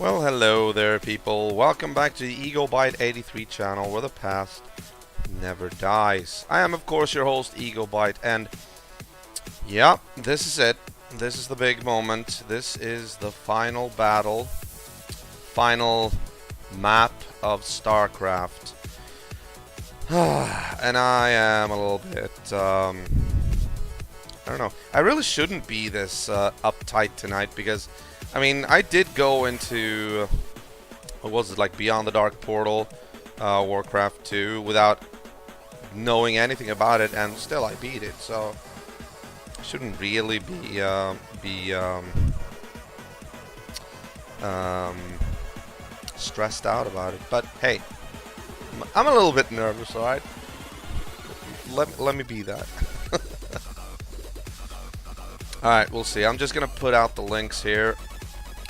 Well, hello there, people. Welcome back to the EagleBite83 channel, where the past never dies. I am, of course, your host, EagleBite, and yeah, this is it. This is the big moment. This is the final battle, final map of Starcraft. And I am a little bit, I don't know. I really shouldn't be this uptight tonight because, I mean, I did go into, what was it, like Beyond the Dark Portal, Warcraft 2, without knowing anything about it, and still I beat it, so I shouldn't really be stressed out about it. But hey, I'm a little bit nervous, alright? Let me be that. Alright, we'll see. I'm just gonna put out the links here,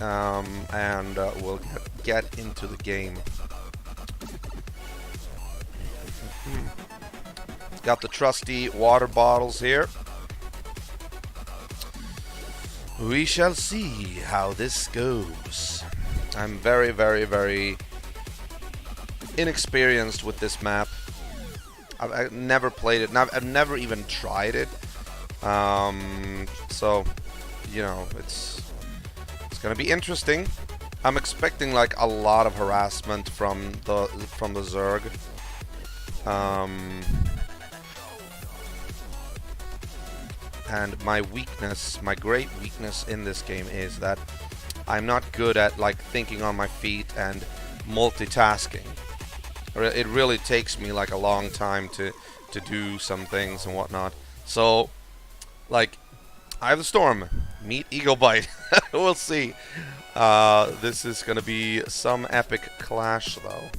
and we'll get into the game. Got the trusty water bottles here. We shall see how this goes. I'm very, very, very inexperienced with this map. I've never played it, and I've never even tried it. So, you know, it's gonna be interesting. I'm expecting like a lot of harassment from the Zerg. And my weakness, my great weakness in this game is that I'm not good at like thinking on my feet and multitasking. It really takes me like a long time to do some things and whatnot. So, like, I have the Storm, meet EagleBite. We'll see. This is gonna be some epic clash, though.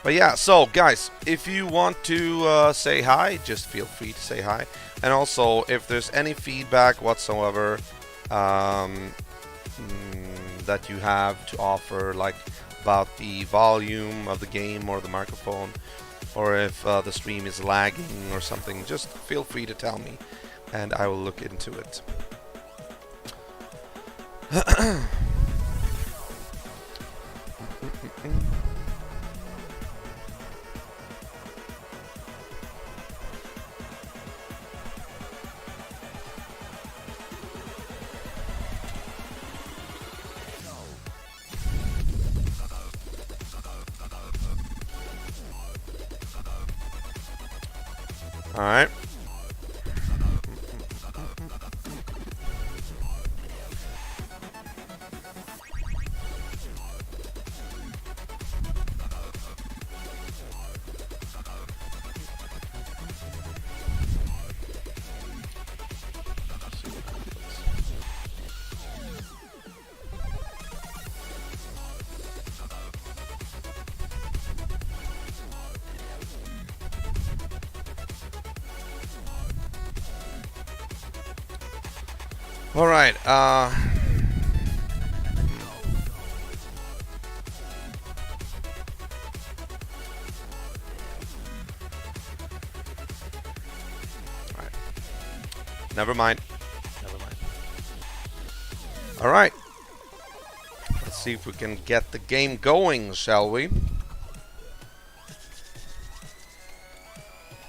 But yeah, so guys, if you want to say hi, just feel free to say hi. And also, if there's any feedback whatsoever that you have to offer, like about the volume of the game or the microphone, or if the stream is lagging or something, just feel free to tell me, and I will look into it. Alright. Alright, never mind. Alright. Let's see if we can get the game going, shall we?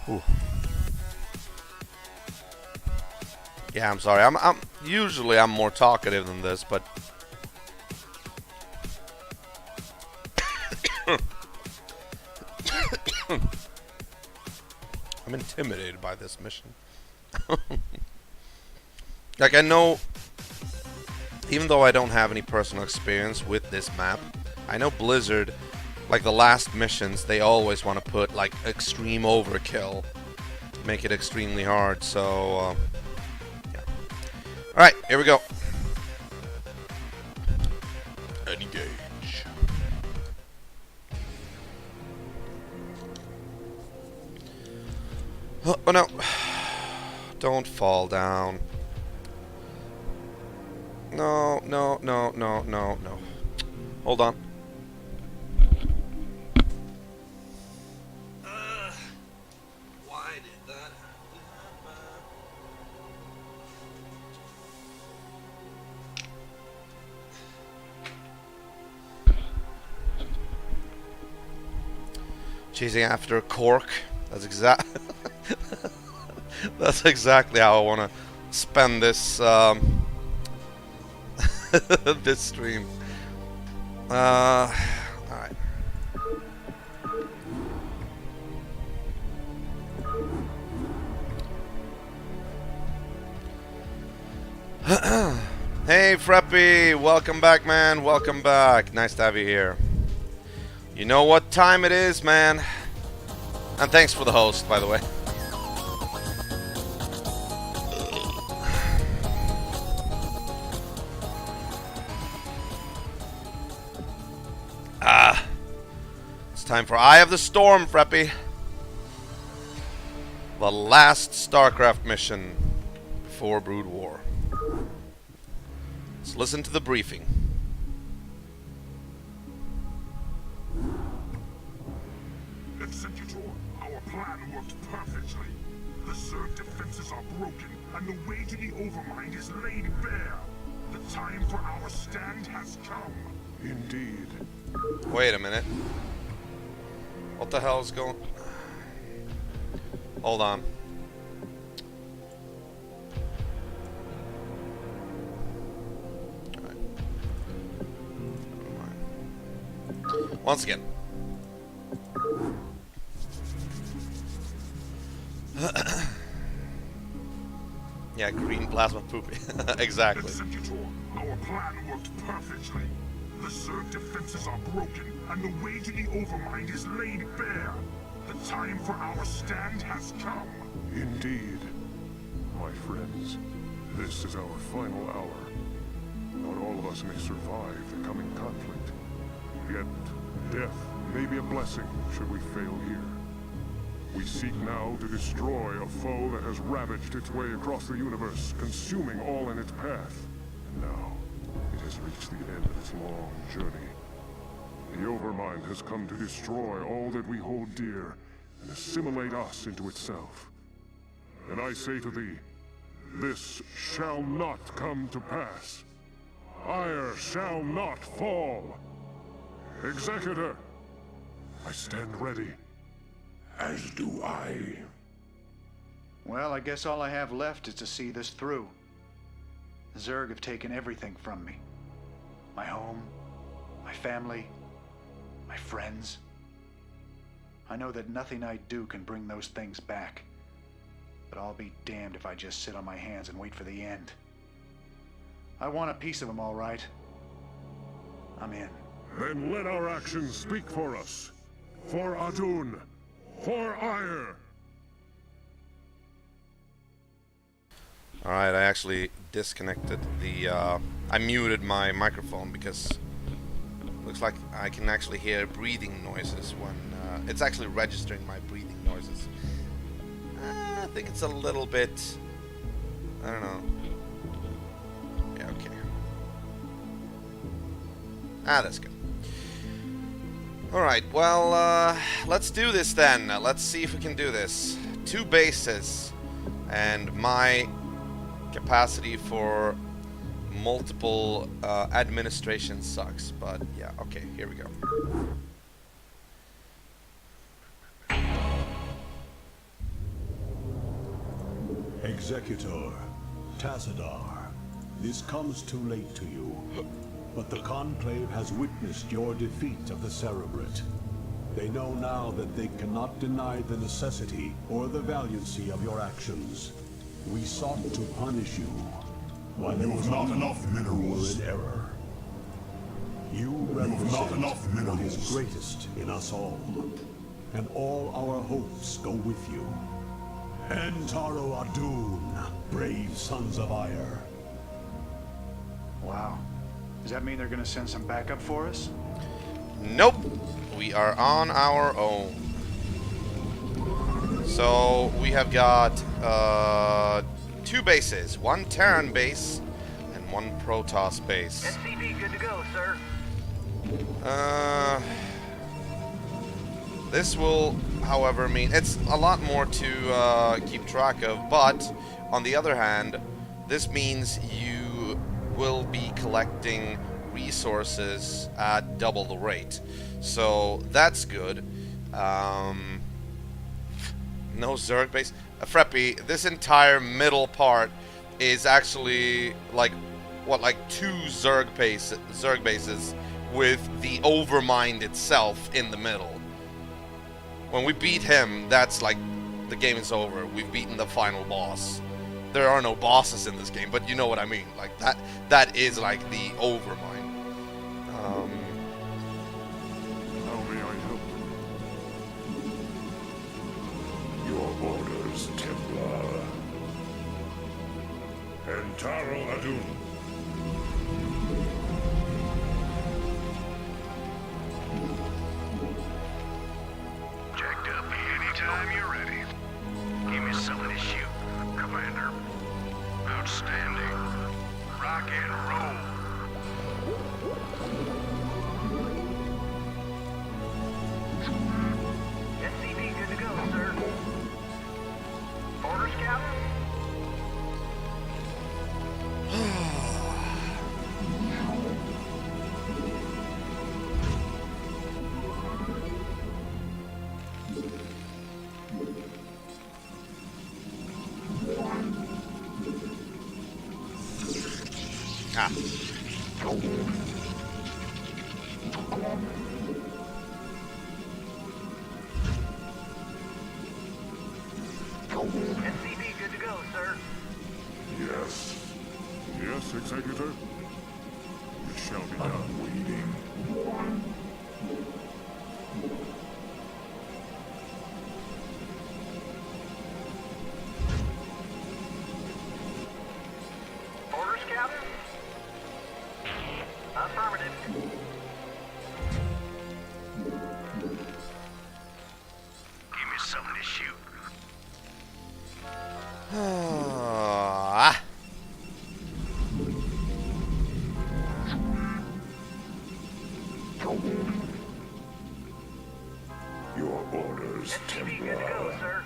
Ooh. Yeah, I'm sorry. I'm usually I'm more talkative than this, but I'm intimidated by this mission. Like, I know, even though I don't have any personal experience with this map, I know Blizzard, like the last missions, they always want to put like extreme overkill, make it extremely hard. So alright, here we go. Engage. Oh no. Don't fall down. No, no, no, no, no, no. Hold on. Why did that Chasing after a cork. That's that's exactly how I want to spend this this stream. All right. Hey Freppy, welcome back, man. Welcome back. Nice to have you here. You know what time it is, man. And thanks for the host, by the way. It's time for Eye of the Storm, Freppy. The last Starcraft mission before Brood War. Let's listen to the briefing. Executor, our plan worked perfectly. The Zerg defenses are broken, and the way to the Overmind is laid bare. The time for our stand has come. Indeed. Wait a minute. What the hell is going... Hold on. Alright. Never mind. Once again. Yeah, green plasma poopy. Exactly. Executor, our plan worked perfectly. The Zerg defenses are broken, and the way to the Overmind is laid bare. The time for our stand has come. Indeed. My friends, this is our final hour. Not all of us may survive the coming conflict. Yet, death may be a blessing should we fail here. We seek now to destroy a foe that has ravaged its way across the universe, consuming all in its path. And now, it has reached the end of its long journey. The Overmind has come to destroy all that we hold dear, and assimilate us into itself. And I say to thee, this shall not come to pass. Ire shall not fall. Executor, I stand ready. As do I. Well, I guess all I have left is to see this through. The Zerg have taken everything from me. My home, my family, my friends. I know that nothing I do can bring those things back. But I'll be damned if I just sit on my hands and wait for the end. I want a piece of them, all right. I'm in. Then let our actions speak for us. For Adun. For Ire. Alright, I actually disconnected the... I muted my microphone because... looks like I can actually hear breathing noises when... it's actually registering my breathing noises. I think it's a little bit... I don't know. Yeah, okay. That's good. Alright, well, let's do this then. Let's see if we can do this. 2 bases. And my capacity for multiple administration sucks. But yeah, okay, here we go. Executor, Tassadar, this comes too late to you, but the Conclave has witnessed your defeat of the Cerebrate. They know now that they cannot deny the necessity or the valiancy of your actions. We sought to punish you, while there was not enough minerals. You were in error. You represent what is greatest in us all, and all our hopes go with you. Entaro Adun, brave sons of Ire. Wow. Does that mean they're gonna send some backup for us? Nope. We are on our own. So we have got 2 bases. 1 Terran base and 1 Protoss base. SCP good to go, sir. This will, however, mean it's a lot more to keep track of, but on the other hand, this means you will be collecting resources at double the rate. So that's good. No Zerg base. Freppy, this entire middle part is actually like what, like 2 Zerg bases with the Overmind itself in the middle. When we beat him, that's like the game is over. We've beaten the final boss. There are no bosses in this game, but you know what I mean. Like that is like the Overmind. How may I help you? Your orders, Templar. Entaro Adun. Jacked up anytime you're ready. Give me something to shoot, Commander. Outstanding. Rock and roll. SCV good to go, sir. Orders, Captain? Ah. SCV good to go, sir. Yes. Yes, Executor. It shall be done. Waiting. Orders, Captain? Affirmative. Give me something to shoot. Ah. Your orders, SCV good to go, Templar. sir.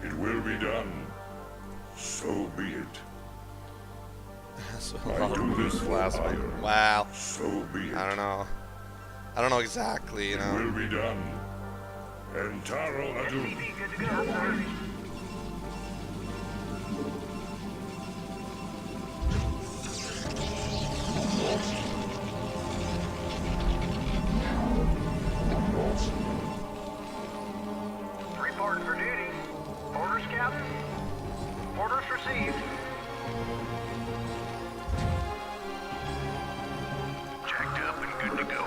It will be done. So be it. So I do this for last honor. one. Wow. So be it. I don't know. I don't know exactly, you It know. will be done. Entaro Adun. SCV good to go, sir. Reporting for duty. Orders, Captain? Orders received. Jacked up and good to go.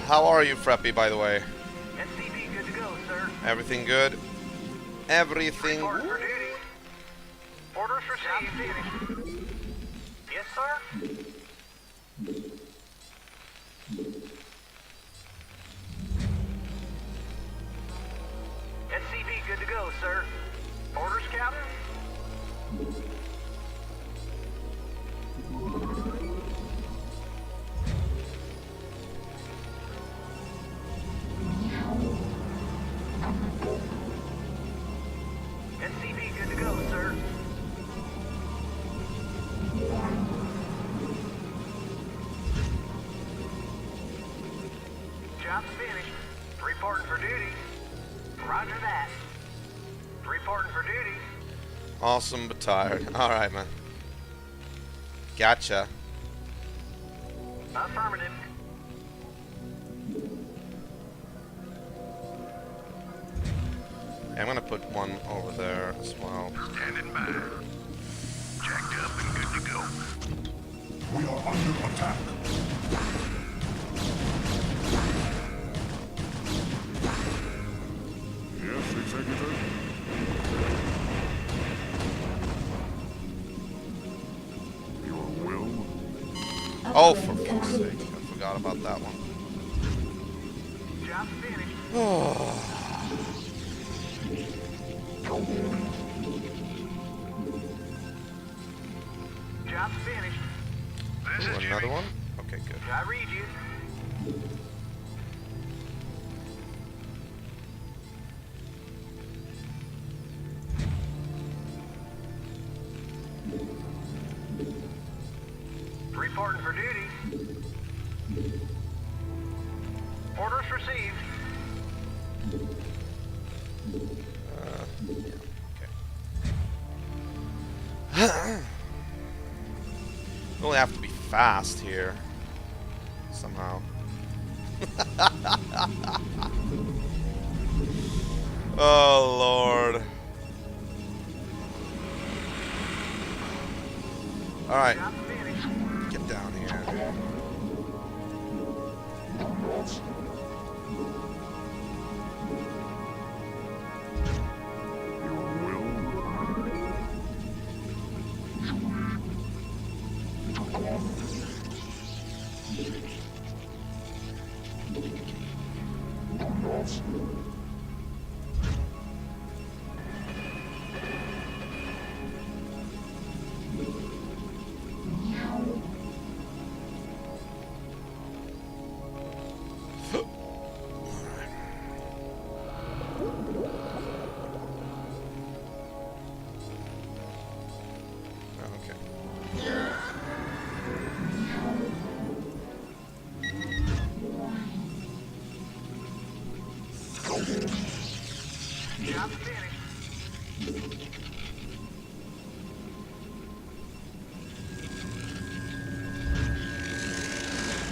How are you, Freppy, by the way? SCV good to go, sir. Everything good? Everything. Reporting for duty. Orders received. Yes, sir. SCV good to go, sir. Orders, Captain? SCV good to go, sir. Job's finished. Reporting for duty. Roger that. Reporting for duty. Awesome but tired. Alright, man. Gotcha. Affirmative. I'm gonna put one over there as well. Standing by. Jacked up and good to go. We are under attack. Yes, Executor. Your will? Oh, for fuck's sake. I forgot about that one. Job's finished. Job's finished. This Ooh, is another Jimmy. one? Okay, good. I read you. fast here. Somehow. Oh, Lord. Alright. Get down here.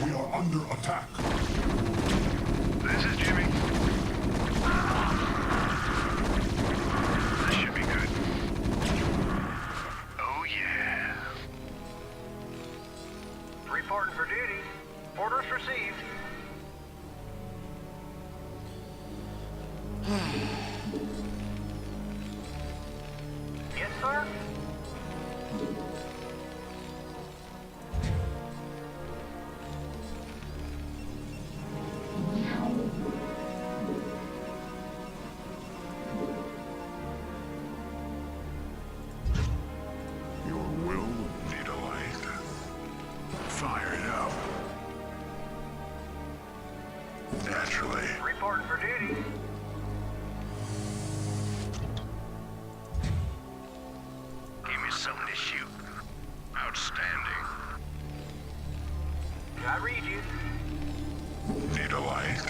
We are under attack. This is Jimmy. This should be good. Oh, yeah. Reporting for duty. Orders received. Yes, sir? Your will? Need a light. Fire it up. Naturally. Reporting for duty. Give me something to shoot. Outstanding. I read you. Need a light.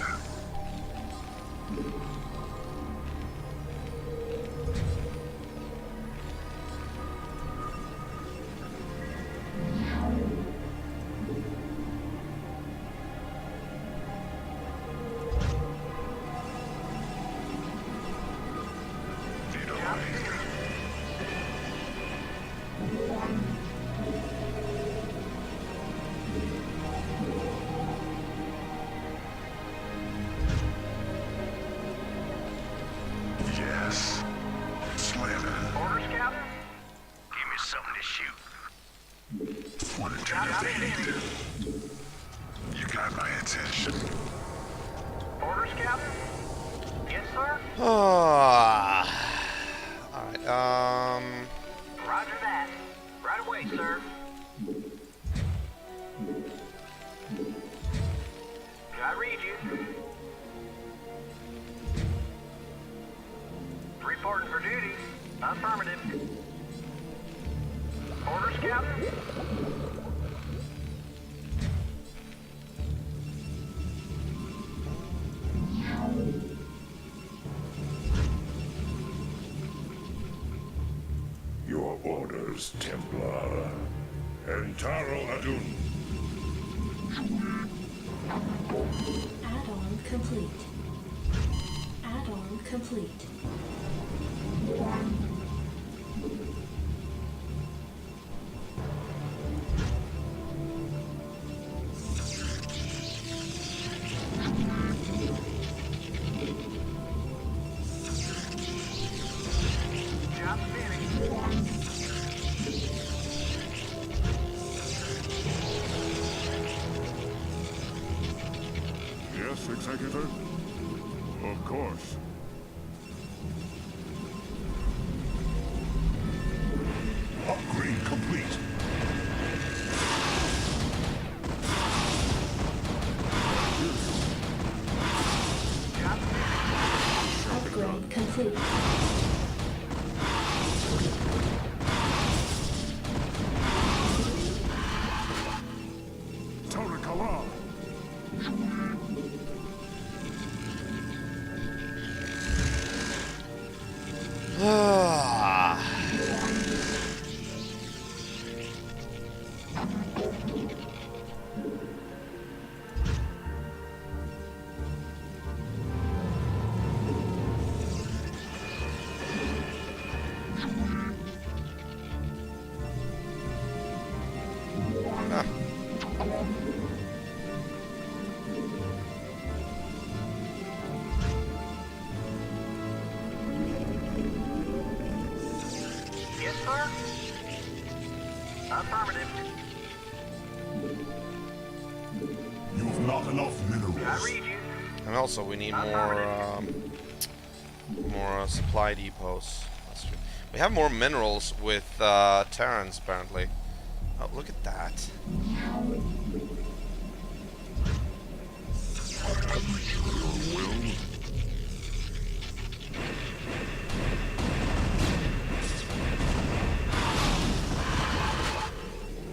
Need a light. Yes. Slamming. Orders, Captain? Give me something to shoot. Want to turn the beat. You got my attention. Orders, Captain? Yes, sir? Alright, Roger that. Right away, sir. I read you. Reporting for duty. Affirmative. Orders, Captain? Your orders, Templar. Entaro Adun. Add-on complete. Add-on complete. Job finished. Yes, Executor? Of course. Upgrade complete. Upgrade complete. Torakalar. Affirmative. You've not enough I minerals. read you. And also, we need more supply depots. That's true. We have more minerals with Terrans, apparently. Oh, look at that.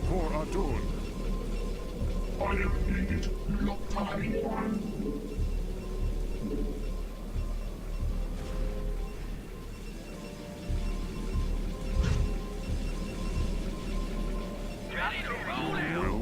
For Adun. I am needed. Not time. Ready to roll out.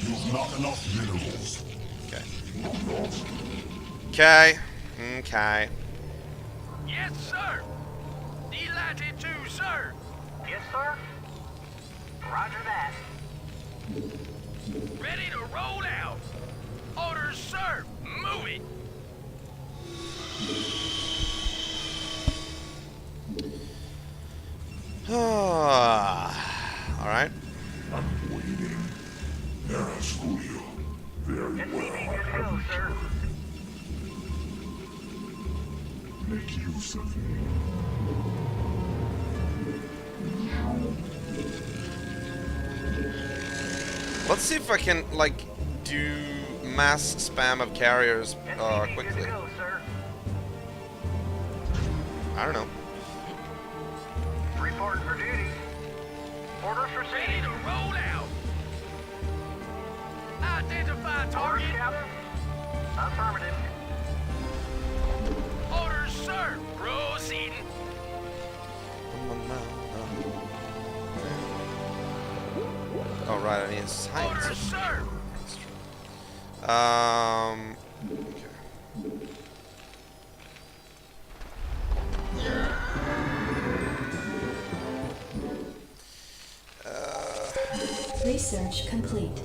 You've not enough minerals. Okay. Okay. Yes, sir. Delighted to, sir. Yes, sir. Roger that. Ready to roll out. Orders, sir. Move it. Alright. I'm waiting. There is Julio. Very SCV well. good to go, sir. Make use of me. Let's see if I can, like, do mass spam of carriers SCV good quickly. to go, sir. I don't know. Reporting for duty. Orders received. Ready to roll out. Identify target. Captain. Affirmative. Orders, sir. Proceeding. Oh, right, I need a science. Orders, sir. That's true. Okay. Research complete.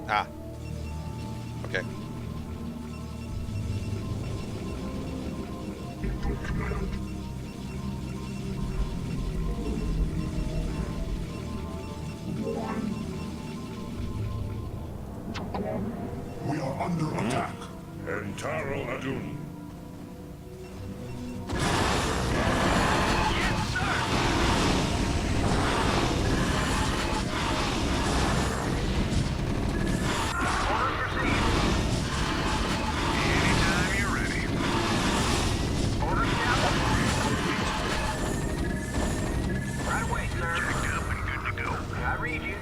Ah. Okay. We are under attack. Entaro Adun. Yes, sir. Orders received. Anytime you're ready. Orders, Captain. Right away, sir. Checked up and good to go. I read you.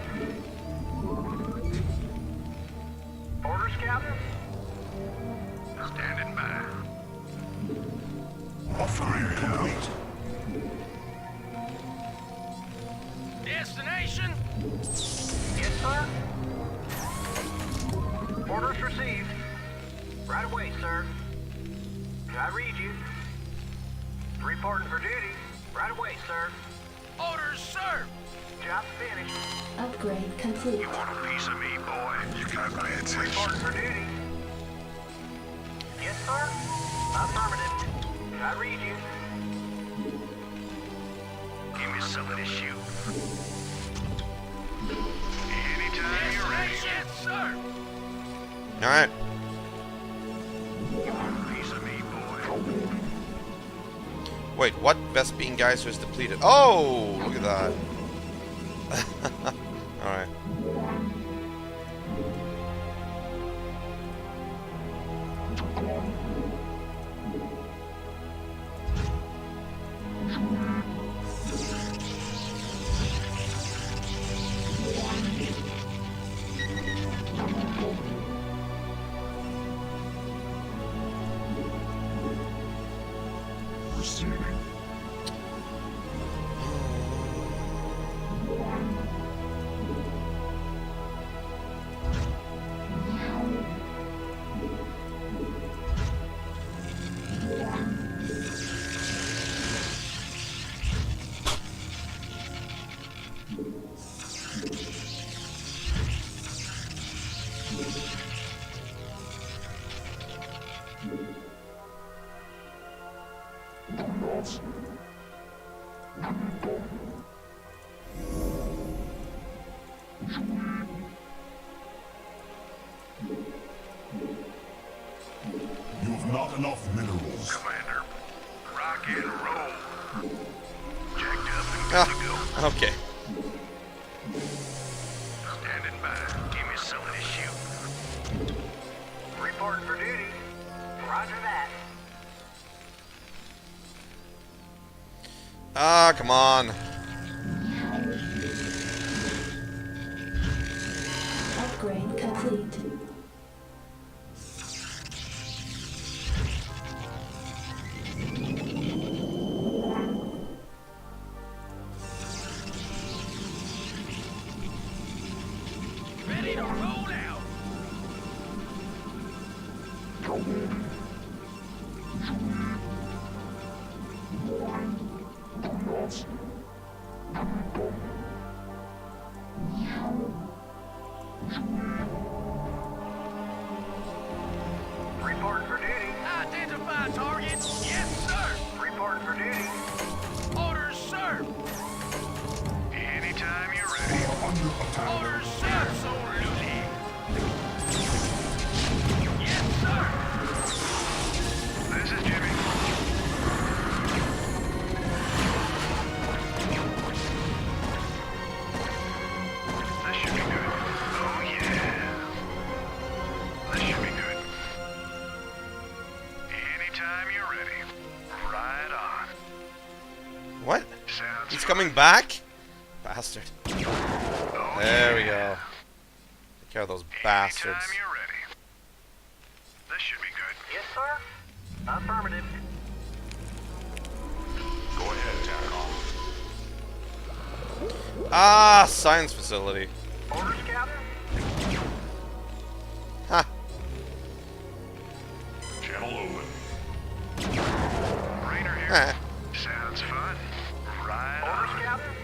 Orders, Captain. Standing by. Upgrade complete. Destination? Yes, sir. Orders received. Right away, sir. I read you. Reporting for duty. Right away, sir. Orders, sir. Job finished. Upgrade complete. You want a piece of me, boy? You got my attention. Reporting for duty. Yes, sir. Affirmative. I read you. Give me some of this shoot. Anytime you're ready. Yes, sir. Alright. You want a piece of me, boy? Wait, what? Vespine Geyser is depleted. Oh! Look at that. Alright. Receiving. You've not enough minerals. Commander, rock and roll. Jacked up and good Ah, to go. okay. Standing by. Give me some of this shoot. Reporting for duty. Roger that. Ah, come on. Upgrade complete. Ready to roll out. Reporting for duty. Identify target. Yes, sir. Reporting for duty. Orders, sir. Anytime you're ready. Under attack. Orders, sir. Absolutely. Yes, sir. This is Jimmy. This should be good. Oh, yeah. This should be good. Anytime you're ready. Right on. What? Sounds He's fun. coming back? Bastard. Oh, There we yeah. go. Take care of those bastards. Anytime you're ready. This should be good. Yes, sir. Affirmative. Go ahead, Tarkov. Ah, science facility. Orders, Captain? Ha. Channel open. Raider here. Eh. Sounds fun. Right on. Orders, Captain?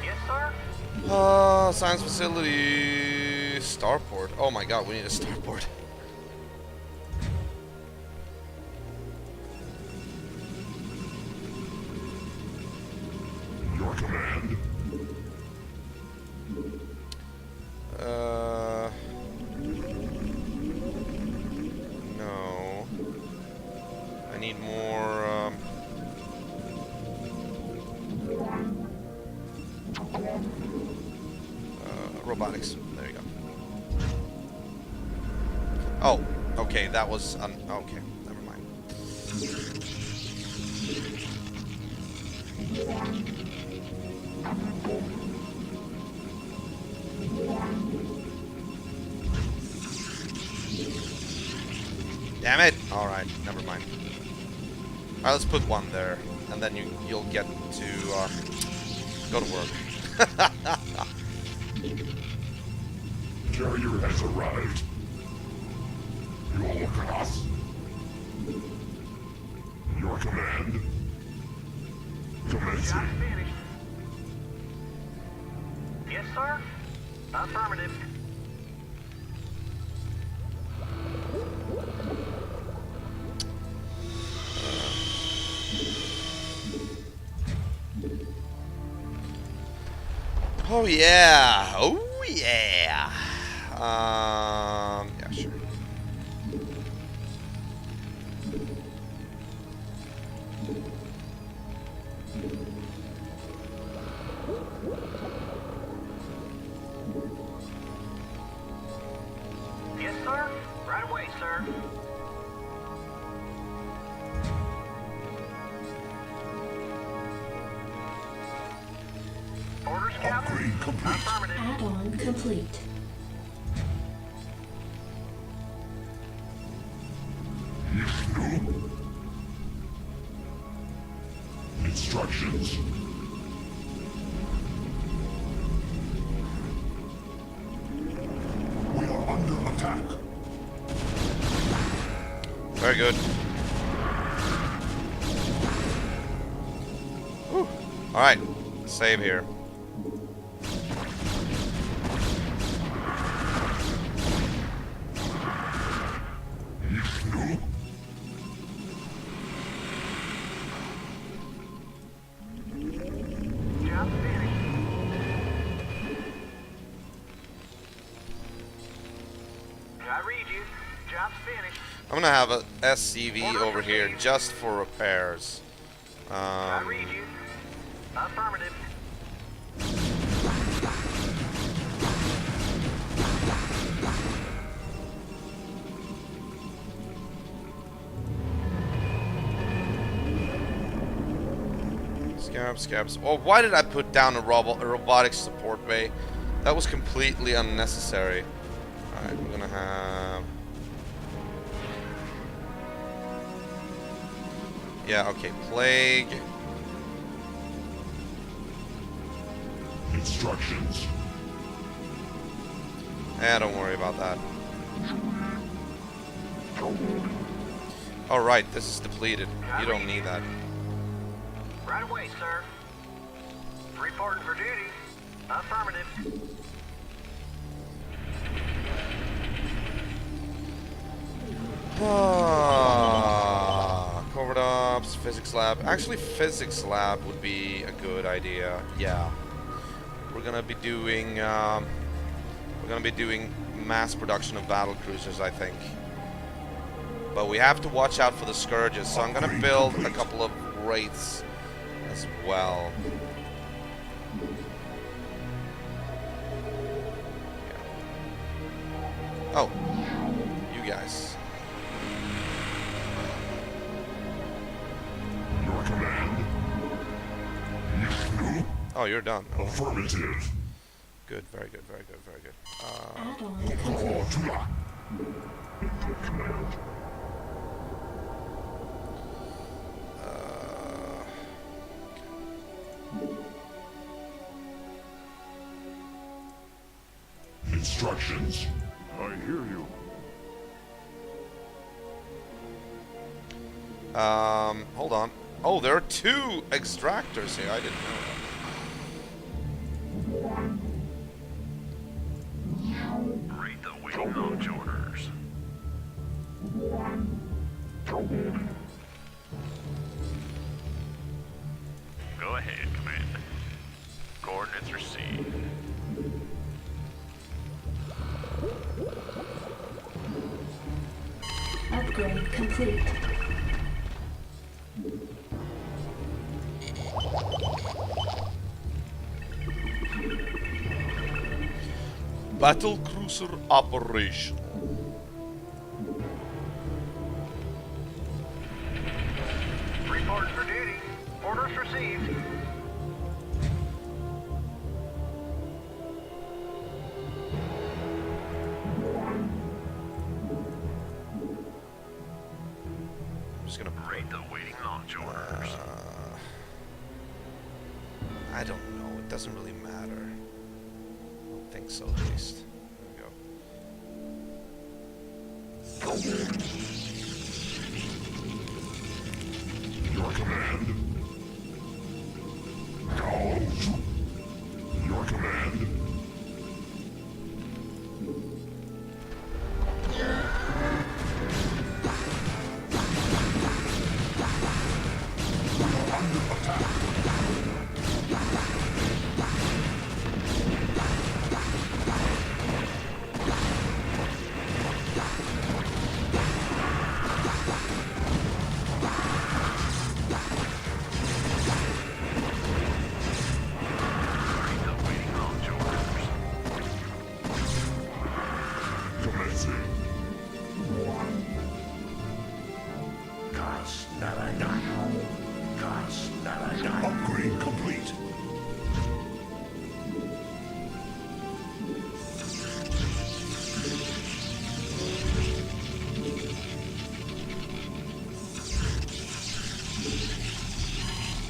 Yes, sir. Science facility. Starport. Oh my god, we need a starport. Your command. No. I need more, robotics. There you go. Oh, okay, that was, okay, never mind. Damn it! Alright, never mind. Alright, let's put one there, and then you'll get to, go to work. Carrier has arrived. You all look at us. Your command. Commencing. Job finished. Yes, sir. Affirmative. Oh yeah! Oh yeah! Yeah, sure. Yes, sir. Right away, sir. Orders, Captain? Upgrade complete. Affirmative. Add-on complete. Ishnu. Instructions. We are under attack. Very good. Alright, save here. Ishnu. Job's finished. I'm gonna have a SCV over here just for repairs. I read you. Affirmative. Scabs. Oh, why did I put down a robotics support bay? That was completely unnecessary. Alright, we're gonna have... Yeah, okay, plague. Instructions. Don't worry about that. Alright, this is depleted. You don't need that. Right away, sir. Reporting for duty. Affirmative. Covert ops, physics lab. Actually, physics lab would be a good idea. Yeah, we're gonna be doing mass production of battle cruisers, I think. But we have to watch out for the scourges, so I'm gonna build a couple of wraiths as well. Yeah. Oh, you guys. Your command. Oh, you're done. Okay. Affirmative. Good, very good, very good, very good. Add-on complete. Command. Instructions. I hear you. Hold on. Oh, there are 2 extractors here. I didn't know that. Read the waiting launch orders. Go ahead, Commander. Coordinates received. Upgrade complete. Battle cruiser operation. Reporting for duty. Orders received. I'm just gonna Read the waiting launch orders. I don't know. It doesn't really matter. I don't think so, at least. There we go. Your command. Acknowledged. Your command. Under attack. Read the waiting launch orders. Commencing. Upgrade complete.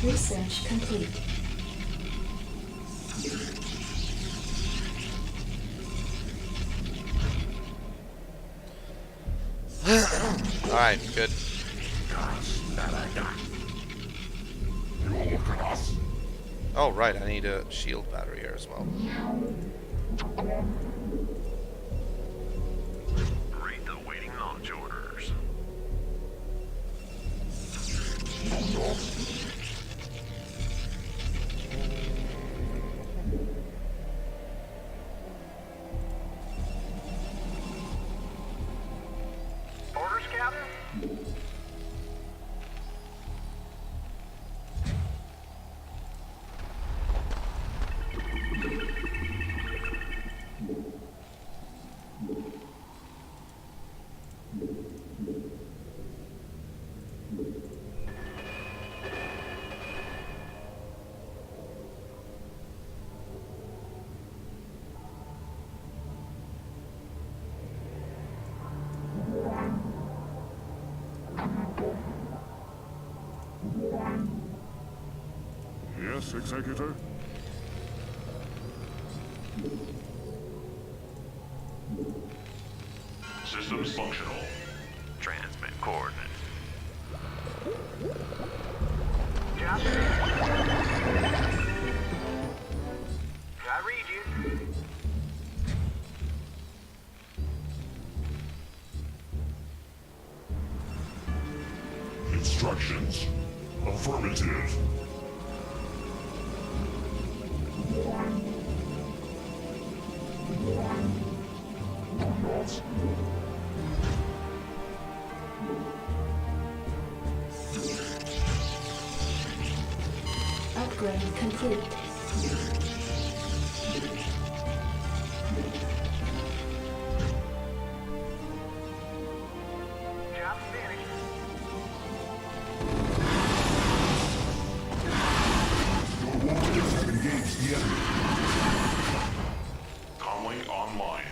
Research complete. Alright, good. You will look at us. Oh, right, I need a shield battery here as well. Read the waiting launch orders. Yes, Executor? Systems functional. Transmit coordinates. Job finished. I read you. Instructions. Affirmative. Upgrade complete. Job finished. Your warriors have engaged the enemy. Comlink online.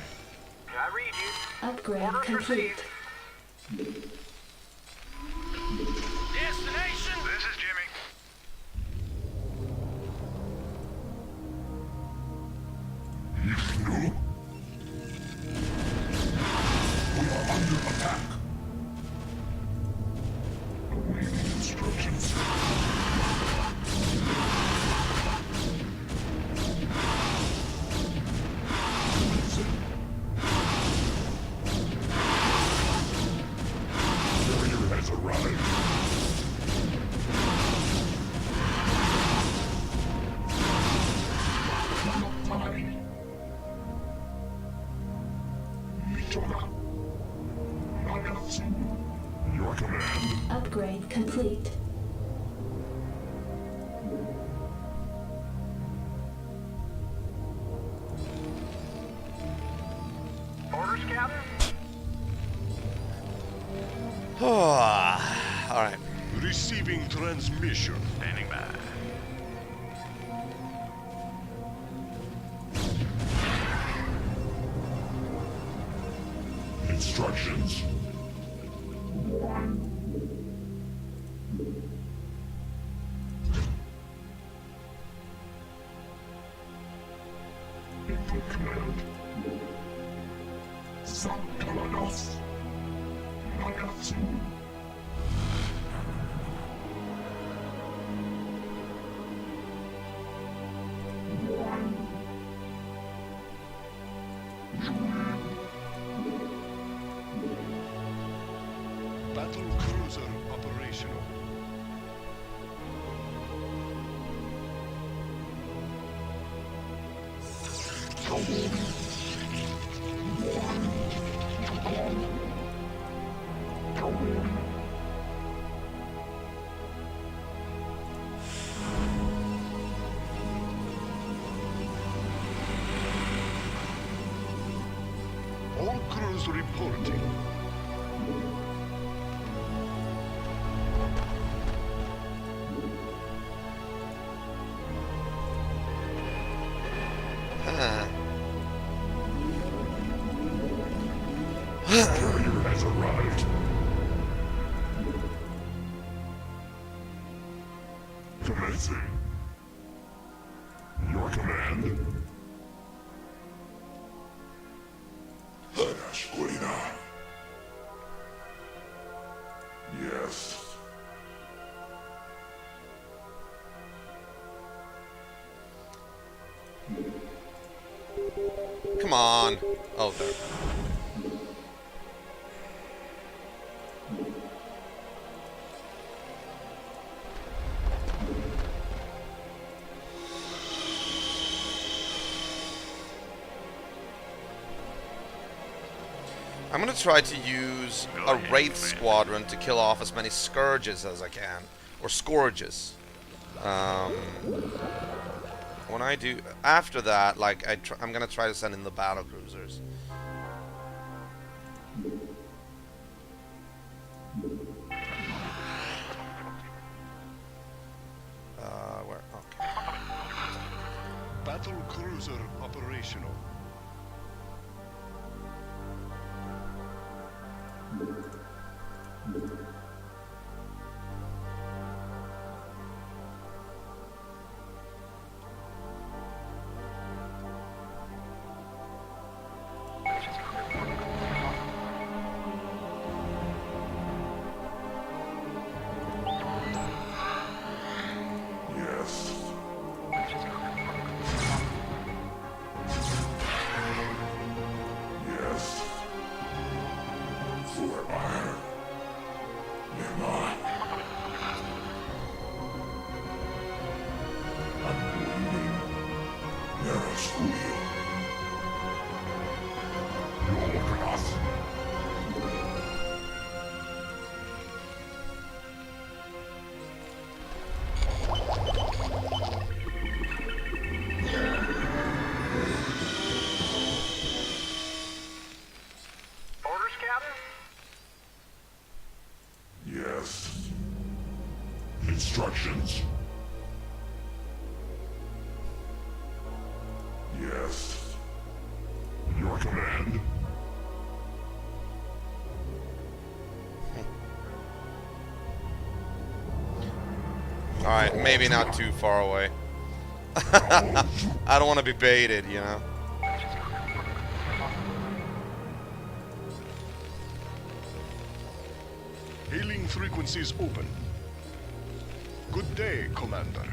I read you. Upgrade Orders complete. received. Destination! This is Jimmy. No. We are under attack. Awaiting instructions. Courier has arrived. Your command. Upgrade complete. Orders, Captain? Alright. Receiving transmission. Standing by. Instructions. Input command. Sankalanos. Nagatsu. Battle cruiser operational. All crews reporting. Courier has arrived. Commencing. Your command. Escuela. Yes. Come on. Oh, there. I'm gonna try to use a Wraith Squadron to kill off as many Scourges as I can. Or Scourges. When I do... After that, like, I'm gonna try to send in the Battle Cruisers. Where? Okay. Battle cruiser operational. Instructions. Yes. Your command. Alright, maybe not too far away. I don't want to be baited, you know? Hailing frequencies open. Good day, Commander.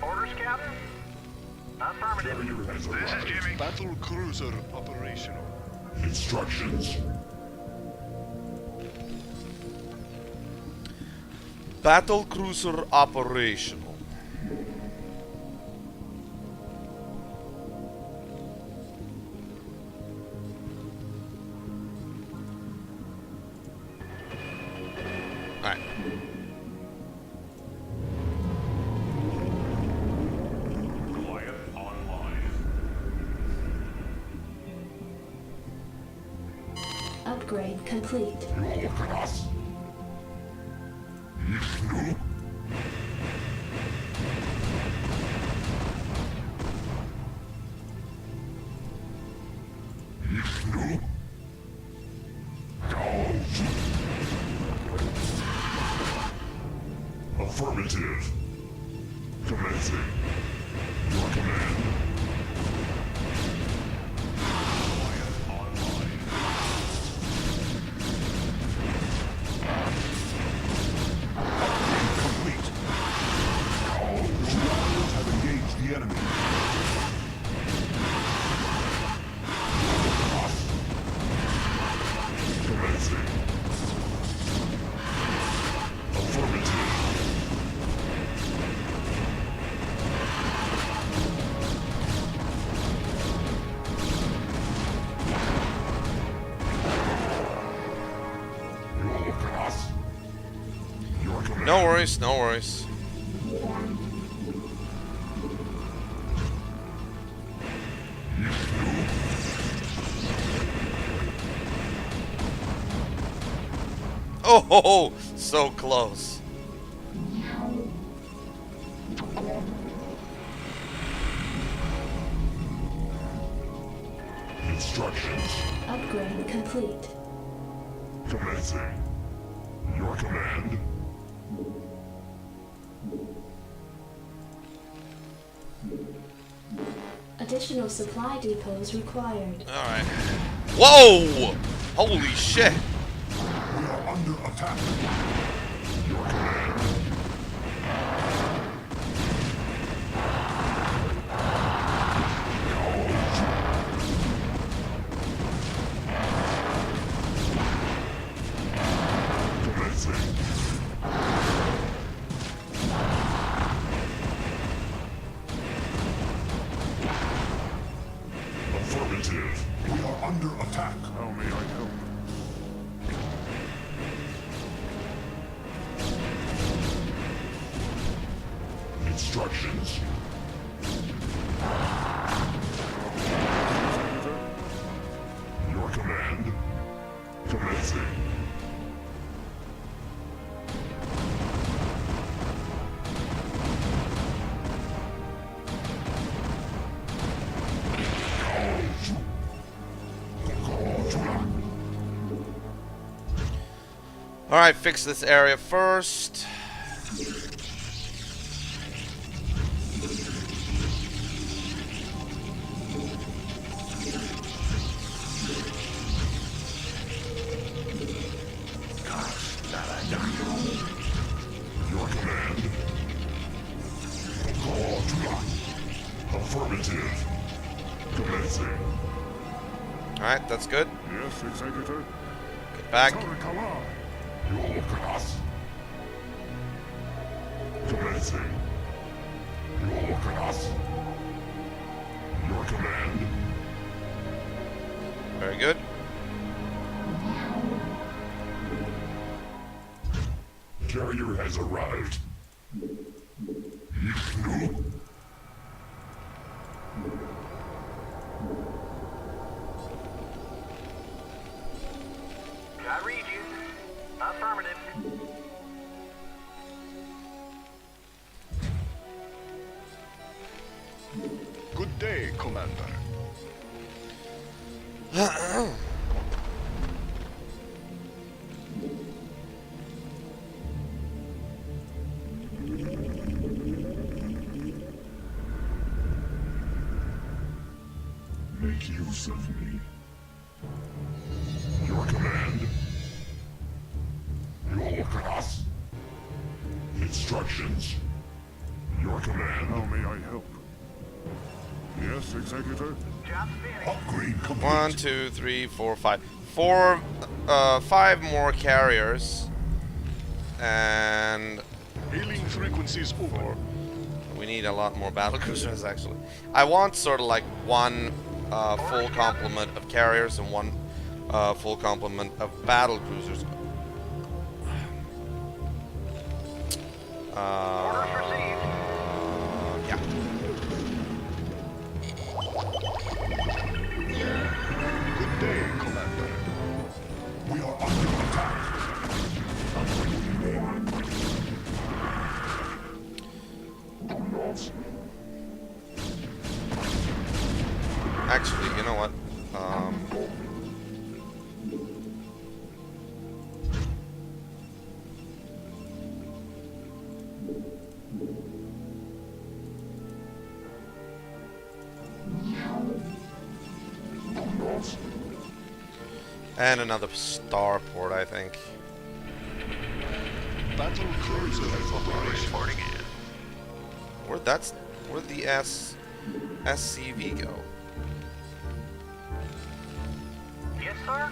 Orders, Captain? Affirmative. Carrier has arrived. This is Jimmy. Battle cruiser operational. Instructions. Battle cruiser operational. Alright. Quiet online. Upgrade complete. Look at us. No. No. Affirmative. Commencing. Your command. Quiet online. Complete. Warriors have engaged the enemy. Commencing. Affirmative. Look at us. Your command. No worries, no worries. Oh, ho, ho, so close. Instructions. Upgrade complete. Commencing. Your command. Additional supply depots required. Alright. Whoa! Holy shit! We are under attack. Your command. Commencing. Affirmative. We are under attack. How may I help? Instructions. Your command. Commencing. Alright, fix this area first. Your command. Affirmative. Commencing. Alright, that's good. Yes, Executor. Get back. You look at us. Commencing. You look at us. Your command. Very good. Carrier has arrived. No. I read you. Affirmative. Good day, Commander. Make use of me. Your command. You will look at us. Instructions. Your command. How may I help? Yes, Executor? Job finished. Upgrade complete. 1, 2, 3, 4, 5. 5 more carriers. And Hailing frequencies open. we need a lot more battle cruisers, actually. I want sort of like one full complement of carriers and one full complement of battle cruisers. Orders received. Yeah. Good day, Commander. We are under attack. Actually, you know what? And another starport, I think. Battle cruiser operation. Where'd the SCV go? Yes, sir.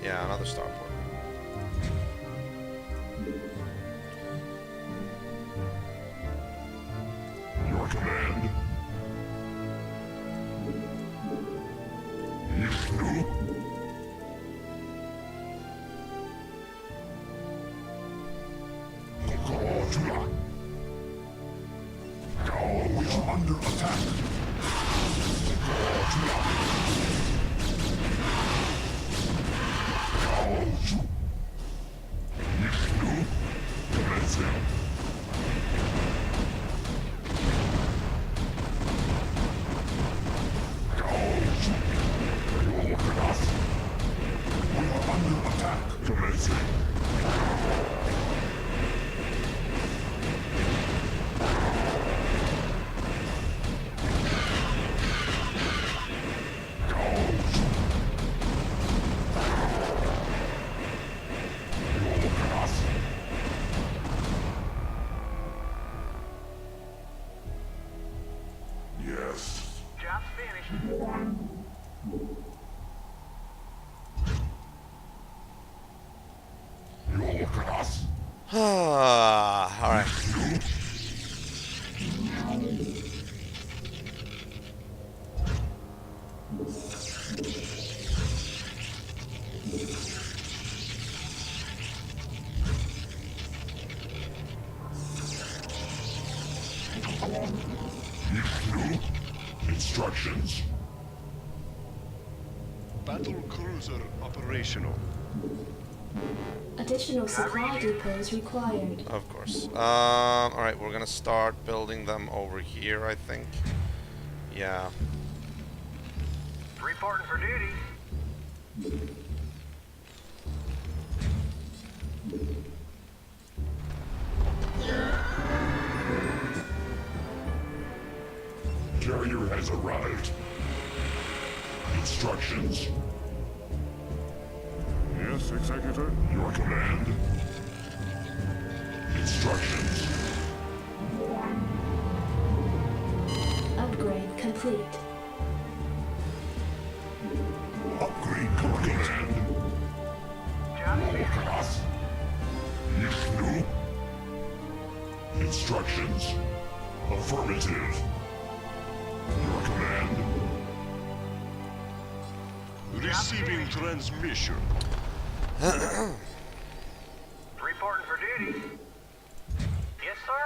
Yeah, another starport. Your command. You. We are under attack. Yes. Job's finished. You will look at us. Alright. Instructions. Battle cruiser operational. Additional supply depots required. Of course. Alright, we're gonna start building them over here, I think. Yeah. Reporting for duty. Carrier has arrived. Instructions. Yes, Executor. Your command. Instructions. Upgrade complete. Upgrade complete. Job Look finished. at us. You. Instructions. Affirmative. Your command. Receiving transmission. Reporting for duty. Yes, sir.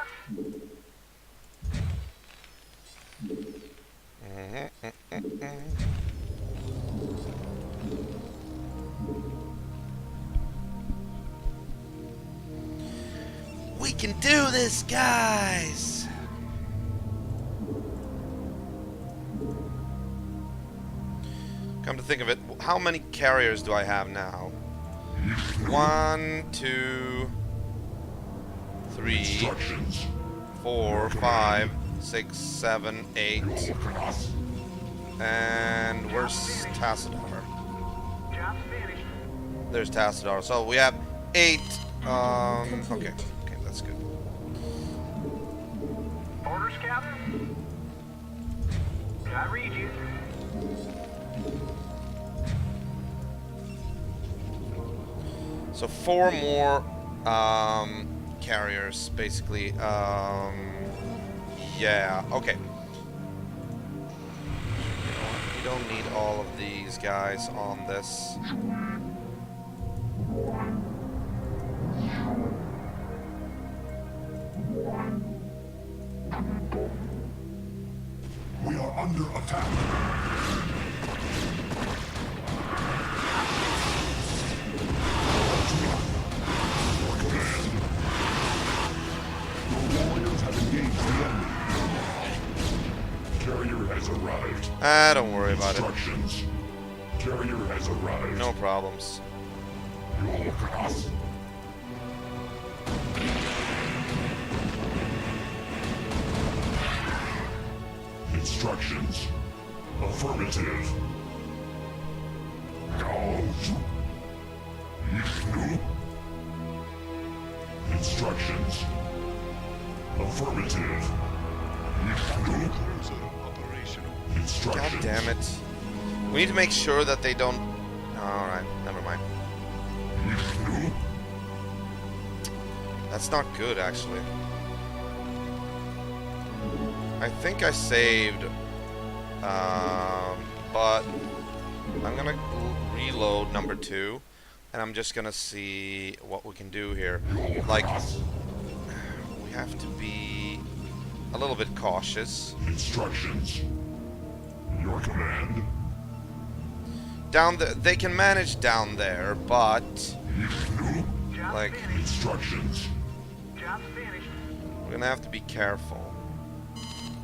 can do this, guys! Come to think of it, how many carriers do I have now? 1, 2, 3, 4, 5, 6, 7, 8. And where's Tassadar? There's Tassadar. So we have 8. Okay, that's good. Orders, Captain? Did I read you? So 4 more carriers, basically. Yeah, okay. We don't need all of these guys on this. We are under attack. Your warriors have engaged the enemy. Carrier has arrived. Don't worry about it. Instructions. Carrier has arrived. No problems. Instructions. Affirmative. Instructions. Affirmative. Cruiser operational. God Instructions. damn it. We need to make sure that they don't... Alright, never mind. That's not good, actually. I think I saved, but I'm gonna reload number 2, and I'm just gonna see what we can do here. Like, we have to be a little bit cautious. Instructions. Your command. Down there, they can manage down there, but like, Instructions. Job's finished. we're gonna have to be careful.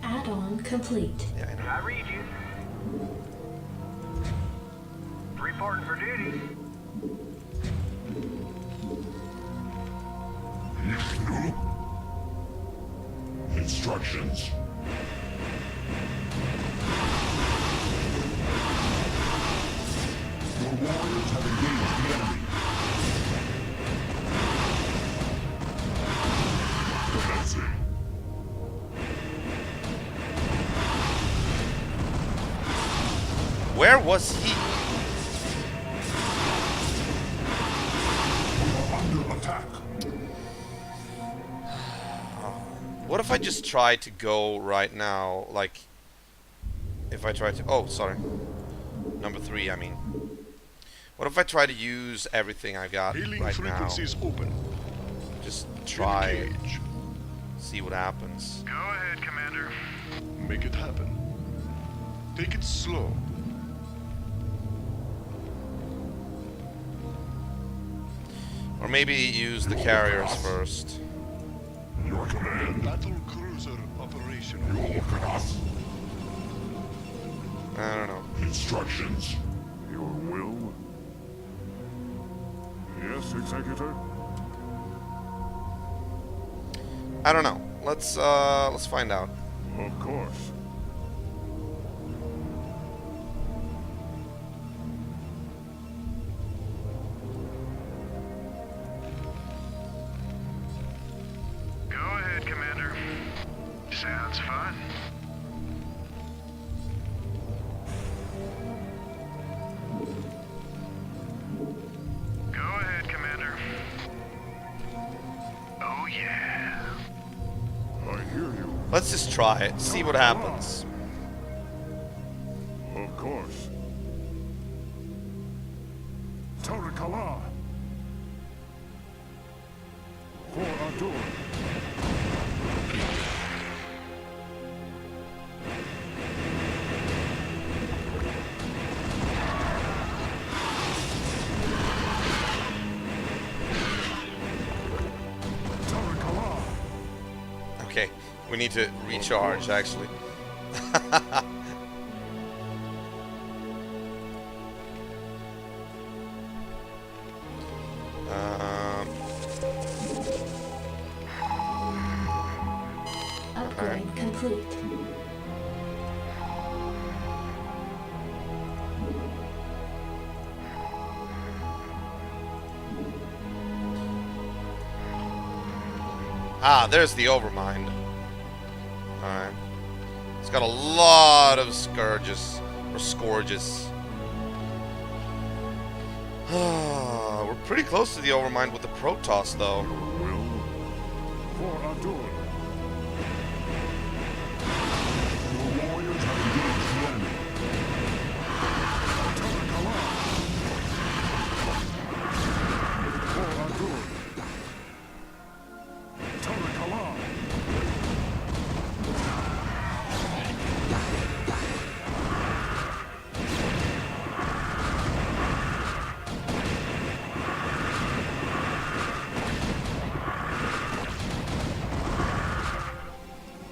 Add-on complete. Yeah, I Did know. I read you? Reporting for duty. Instructions. Your warriors have engaged the enemy. Commencing. Where was he? We are under attack. What if I just try to go right now? Like, if I try to... Oh, sorry. Number 3, I mean. What if I try to use everything I've got Hailing right now? frequencies open. Just try, Engage. see what happens. Go ahead, Commander. Make it happen. Take it slow. Or maybe use the carriers first. Your command. Battle cruiser operational. I don't know. Instructions. Your will? Yes, Executor? I don't know. Let's find out. Of course. Go ahead, Commander. Sounds fun. Go ahead, Commander. Oh, yeah. I hear you. Let's just try it. See what happens. Of course. Torakala. For Adur. Torakala. We need to recharge, actually. Upgrade complete. Ah, there's the Overmind. Alright. It's got a lot of scourges. Or scourges. We're pretty close to the Overmind with the Protoss, though. Will for Adun. Your warriors have engaged the enemy. For Adun. Tarakala.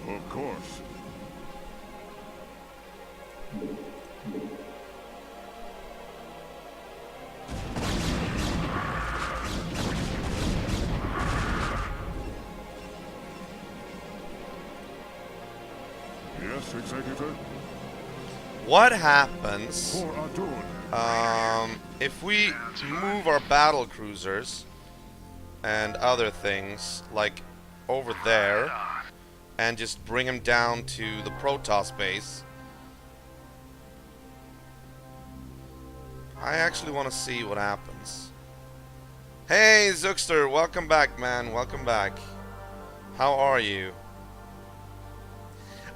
Of course. Yes, Executor. What happens For Adun. if we move our battle cruisers and other things, like over there, and just bring them down to the Protoss base? I actually want to see what happens. Hey, Zookster, welcome back, man. Welcome back. How are you?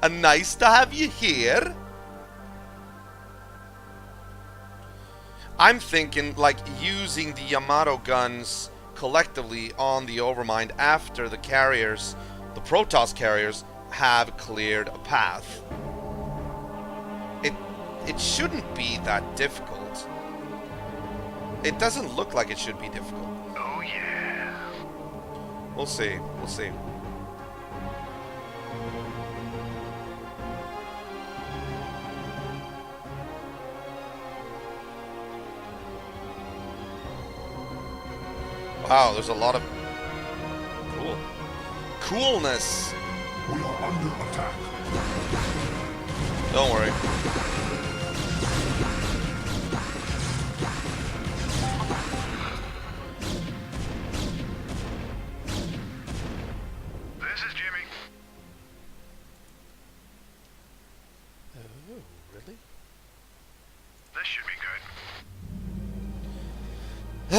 Nice to have you here. I'm thinking, like, using the Yamato guns collectively on the Overmind after the carriers, the Protoss carriers, have cleared a path. It shouldn't be that difficult. It doesn't look like it should be difficult. Oh, yeah. We'll see. We'll see. Wow, there's a lot of coolness. We are under attack. Don't worry. This is Jimmy. Oh, really? This should be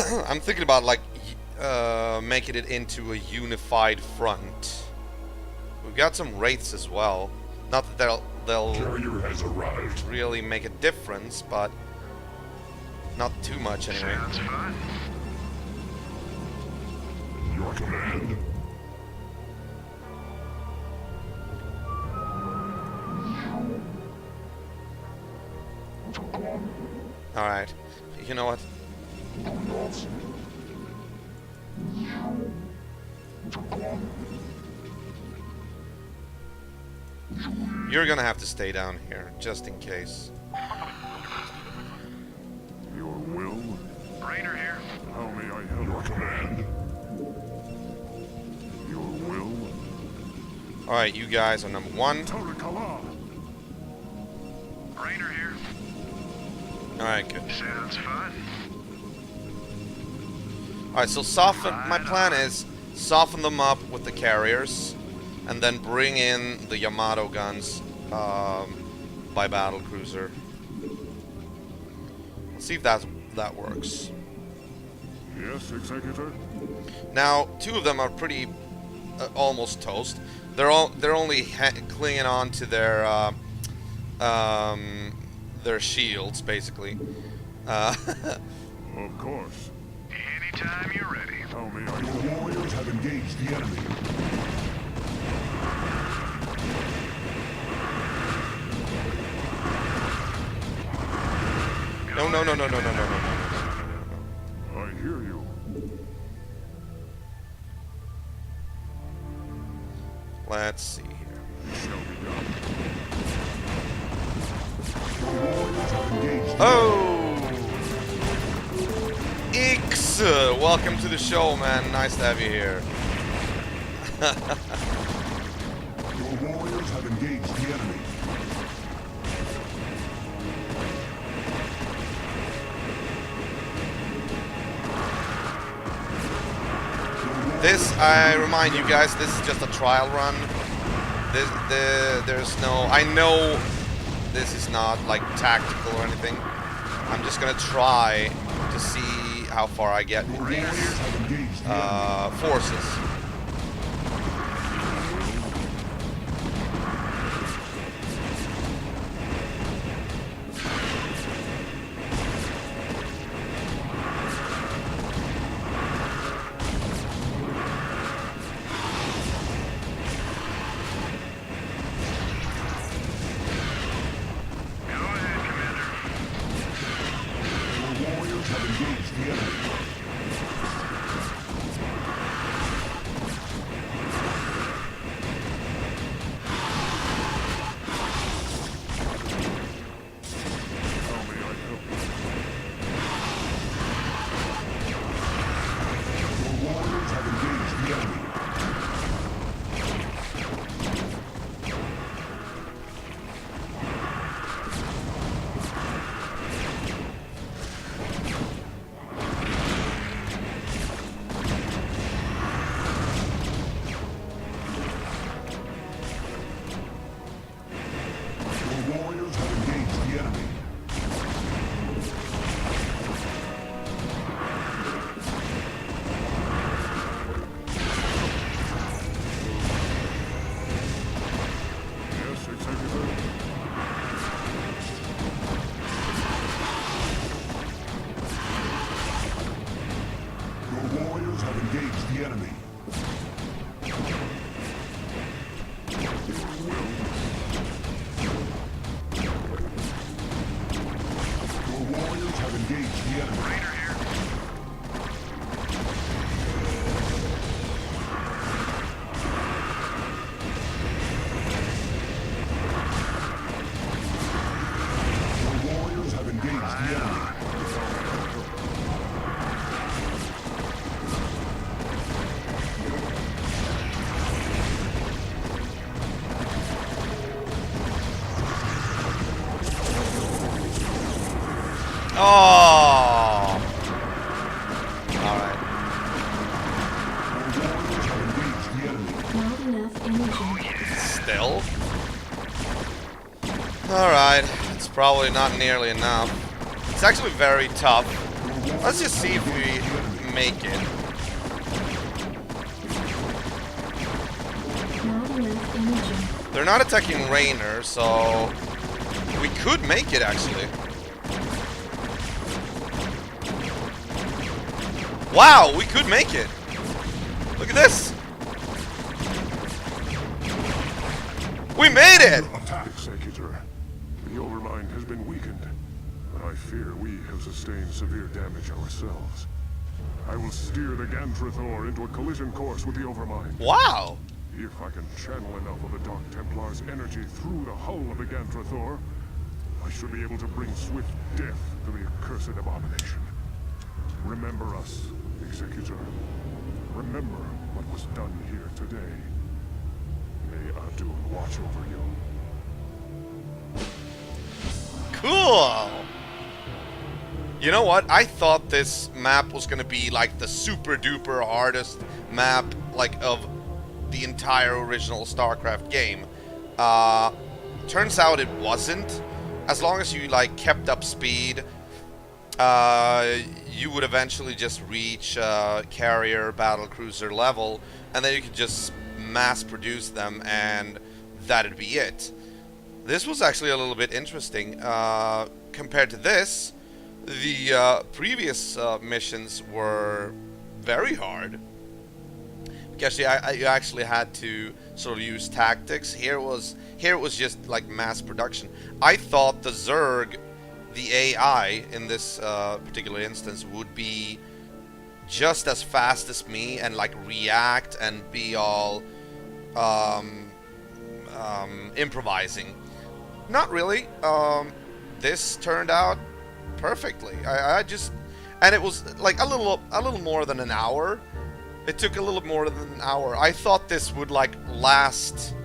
good. I'm thinking about, like, making it into a unified front. We've got some wraiths as well. Not that they'll Carrier has arrived. really make a difference, but not too much anyway. Sounds fun. Your command. Alright. You know what? You're gonna have to stay down here, just in case. Your will. Rainer here. How may I help? Your command. Your will. Alright, you guys are number one. Tarakala. Rainer here. Alright, good. Sounds fun. Alright, so my plan is soften them up with the carriers, and then bring in the Yamato guns by battle cruiser. Let's see if that works. Yes, Executor. Now, two of them are pretty almost toast. They're only clinging on to their shields, basically. Of course. Anytime you're ready. How may I help? Your warriors have engaged the enemy. No. I hear you. Let's see here. welcome to the show, man. Nice to have you here. Your warriors have engaged the enemy. This, I remind you guys, this is just a trial run. There's no... I know this is not, like, tactical or anything. I'm just gonna try to see how far I get with these forces. Oh! Alright. Not enough energy. Still? Alright. It's probably not nearly enough. It's actually very tough. Let's just see if we make it. Not enough energy. They're not attacking Rainer, so we could make it actually. Wow, we could make it. Look at this. We made it. Attack, Executor. The Overmind has been weakened, but I fear we have sustained severe damage ourselves. I will steer the Gantrathor into a collision course with the Overmind. Wow. If I can channel enough of the Dark Templar's energy through the hull of the Gantrathor, I should be able to bring swift death to the accursed abomination. Remember us, Executor. Remember what was done here today. May Adun watch over you. Cool. You know what? I thought this map was gonna be like the super duper hardest map like of the entire original Starcraft game. Turns out it wasn't. As long as you like kept up speed, you would eventually just reach carrier battlecruiser level, and then you could just mass produce them, and that'd be it. This was actually a little bit interesting. Compared to this, the previous missions were very hard. Because you actually had to sort of use tactics. Here it was just like mass production. I thought the Zerg, the AI in this particular instance, would be just as fast as me and like react and be all improvising. Not really. This turned out perfectly. and it was like a little more than an hour. It took a little more than an hour. I thought this would like last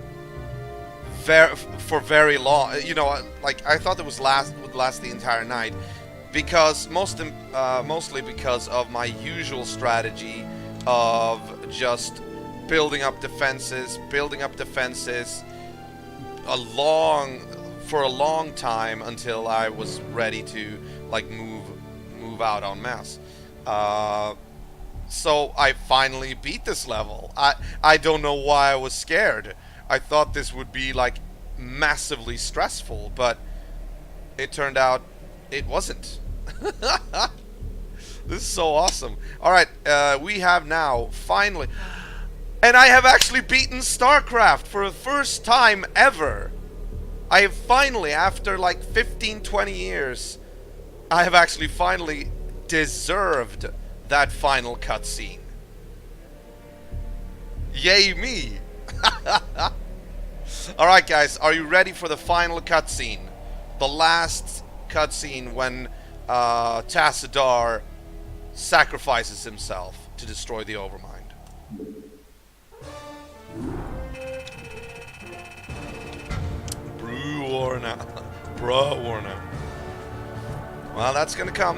for very long. You know, like I thought it would last the entire night, because mostly because of my usual strategy of just building up defenses for a long time until I was ready to like move out en masse. So I finally beat this level. I don't know why I was scared. I thought this would be like massively stressful, but it turned out it wasn't. This is so awesome. Alright, we have now finally... And I have actually beaten Starcraft for the first time ever. I have finally, after like 15-20 years, I have actually finally deserved that final cutscene. Yay me! Alright guys, are you ready for the final cutscene? The last cutscene when Tassadar sacrifices himself to destroy the Overmind. Bro Warner. Well, that's gonna come.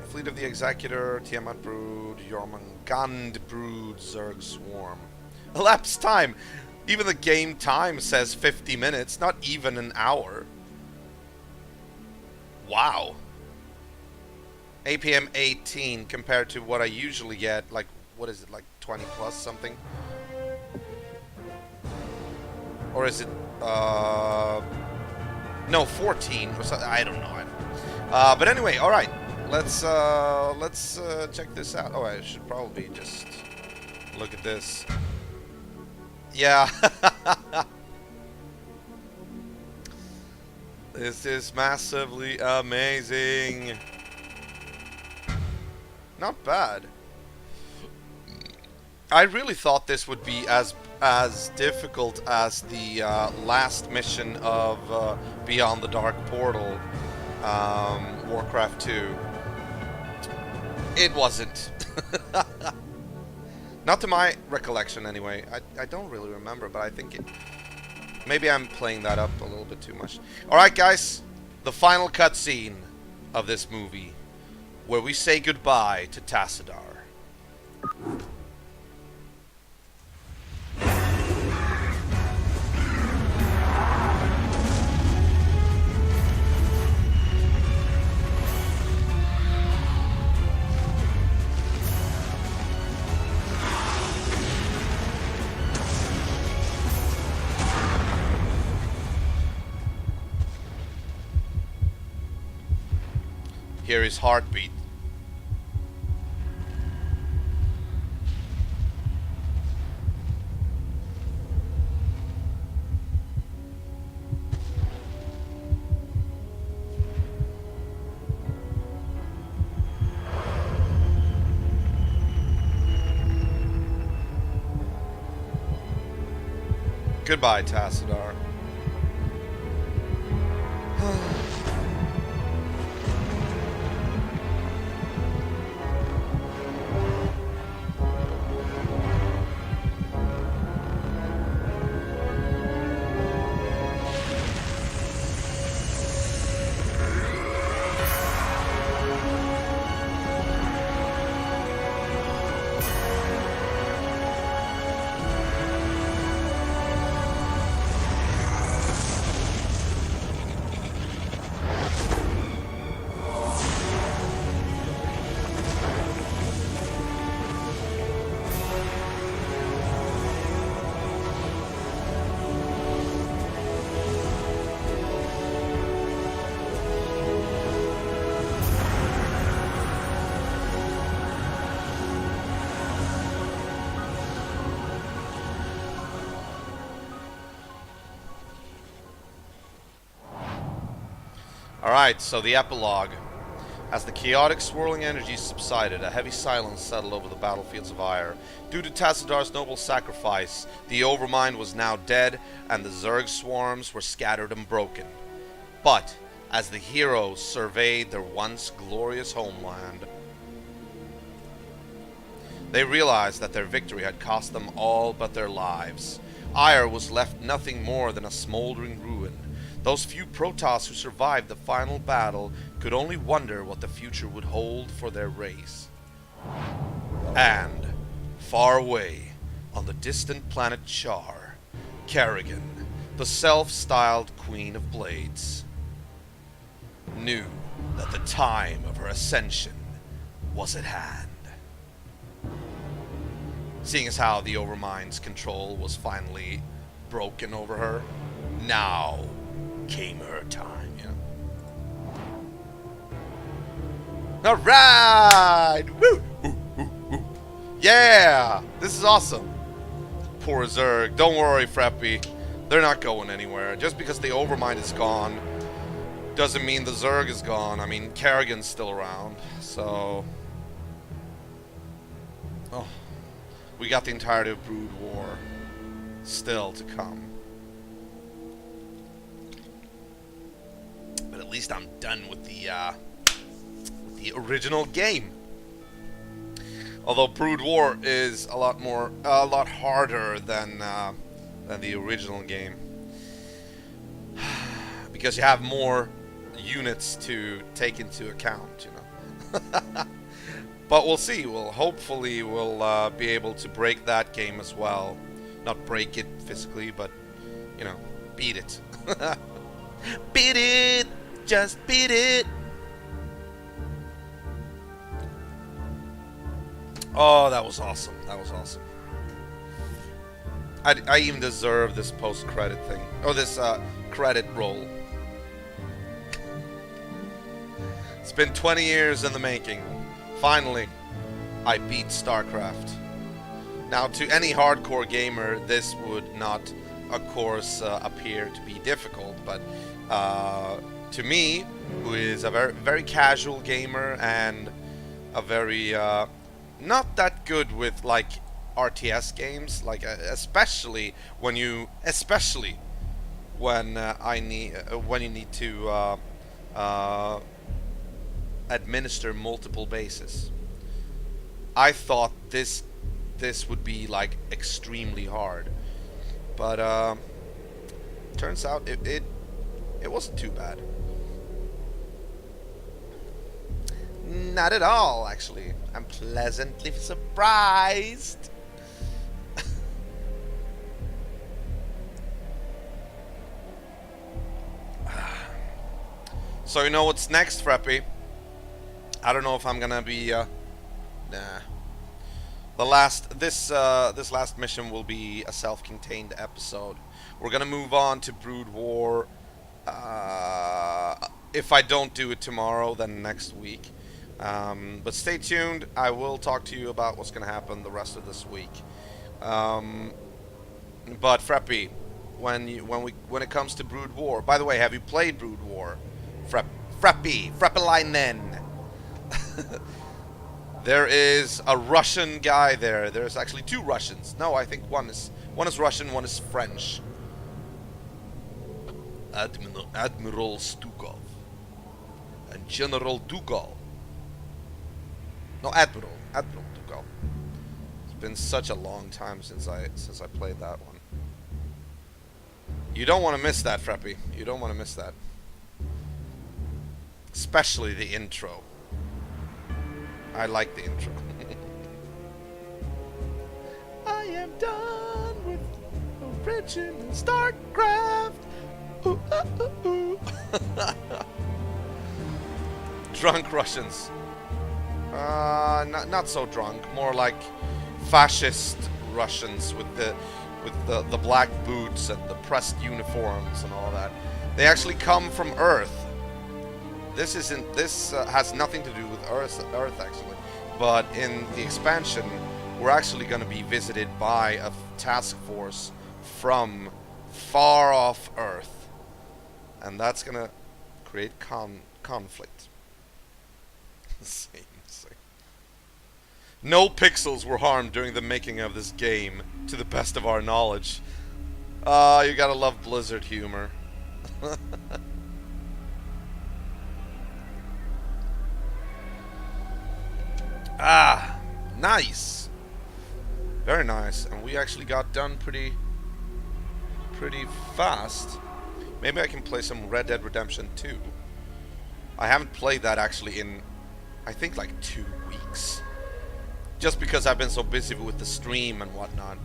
Fleet of the Executor, Tiamat Brood, Jormungand Brood, Zerg Swarm. Elapsed time. Even the game time says 50 minutes, not even an hour. Wow. APM 18 compared to what I usually get, like, what is it, like 20 plus something? Or is it, no, 14 or something, I don't know. But anyway, alright, let's check this out. Oh, I should probably just look at this. Yeah. This is massively amazing. Not bad. I really thought this would be as difficult as the last mission of Beyond the Dark Portal, Warcraft 2. It wasn't. Not to my recollection, anyway. I don't really remember, but I think it... Maybe I'm playing that up a little bit too much. Alright, guys. The final cutscene of this movie, where we say goodbye to Tassadar. Hear his heartbeat. Goodbye, Tassadar. Alright, so the epilogue. As the chaotic swirling energy subsided, a heavy silence settled over the battlefields of Ire. Due to Tassadar's noble sacrifice, the Overmind was now dead, and the Zerg swarms were scattered and broken. But as the heroes surveyed their once glorious homeland. They realized that their victory had cost them all but their lives. Ire was left nothing more than a smoldering ruin. Those few Protoss who survived the final battle could only wonder what the future would hold for their race. And, far away, on the distant planet Char, Kerrigan, the self-styled Queen of Blades, knew that the time of her ascension was at hand. Seeing as how the Overmind's control was finally broken over her, now came her time, you know? Alright! Woo! Woo, woo, woo. Yeah! This is awesome! Poor Zerg. Don't worry, Freppy. They're not going anywhere. Just because the Overmind is gone doesn't mean the Zerg is gone. I mean, Kerrigan's still around, so... Oh. We got the entirety of Brood War still to come. But at least I'm done with the original game. Although Brood War is a lot harder than the original game, because you have more units to take into account, you know. But we'll see. Hopefully we'll be able to break that game as well. Not break it physically, but, you know, beat it. Beat it! Just beat it! Oh, that was awesome. That was awesome. I even deserve this post-credit thing. Oh, this credit roll. It's been 20 years in the making. Finally, I beat Starcraft. Now, to any hardcore gamer, this would not, of course, appear to be difficult, but to me, who is a very casual gamer and a very not that good with like RTS games, like especially when you need to administer multiple bases. I thought this would be like extremely hard, but turns out it wasn't too bad. Not at all, actually. I'm pleasantly surprised. So you know what's next, Freppy? I don't know if I'm gonna be nah. This last mission will be a self-contained episode. We're gonna move on to Brood War. If I don't do it tomorrow, then next week. But stay tuned. I will talk to you about what's gonna happen the rest of this week. But Freppy, when it comes to Brood War, by the way, have you played Brood War? Freppelainen. There is a Russian guy there. There's actually two Russians. No, I think one is Russian, one is French. Admiral Stukov and General Dugol. No, Admiral Dugol. It's been such a long time since I played that one. You don't want to miss that, Freppy. You don't want to miss that. Especially the intro. I like the intro. I am done with original Starcraft. Ooh, ooh, ooh. Drunk Russians. Not so drunk. More like fascist Russians with the black boots and the pressed uniforms and all that. They actually come from Earth. This has nothing to do with Earth actually, but in the expansion, we're actually going to be visited by a task force from far off Earth, and that's going to create conflict. Same. No pixels were harmed during the making of this game, to the best of our knowledge. You gotta love Blizzard humor. Ah, nice. Very nice. And we actually got done pretty fast. Maybe I can play some Red Dead Redemption 2. I haven't played that actually in, I think, like 2 weeks. Just because I've been so busy with the stream and whatnot.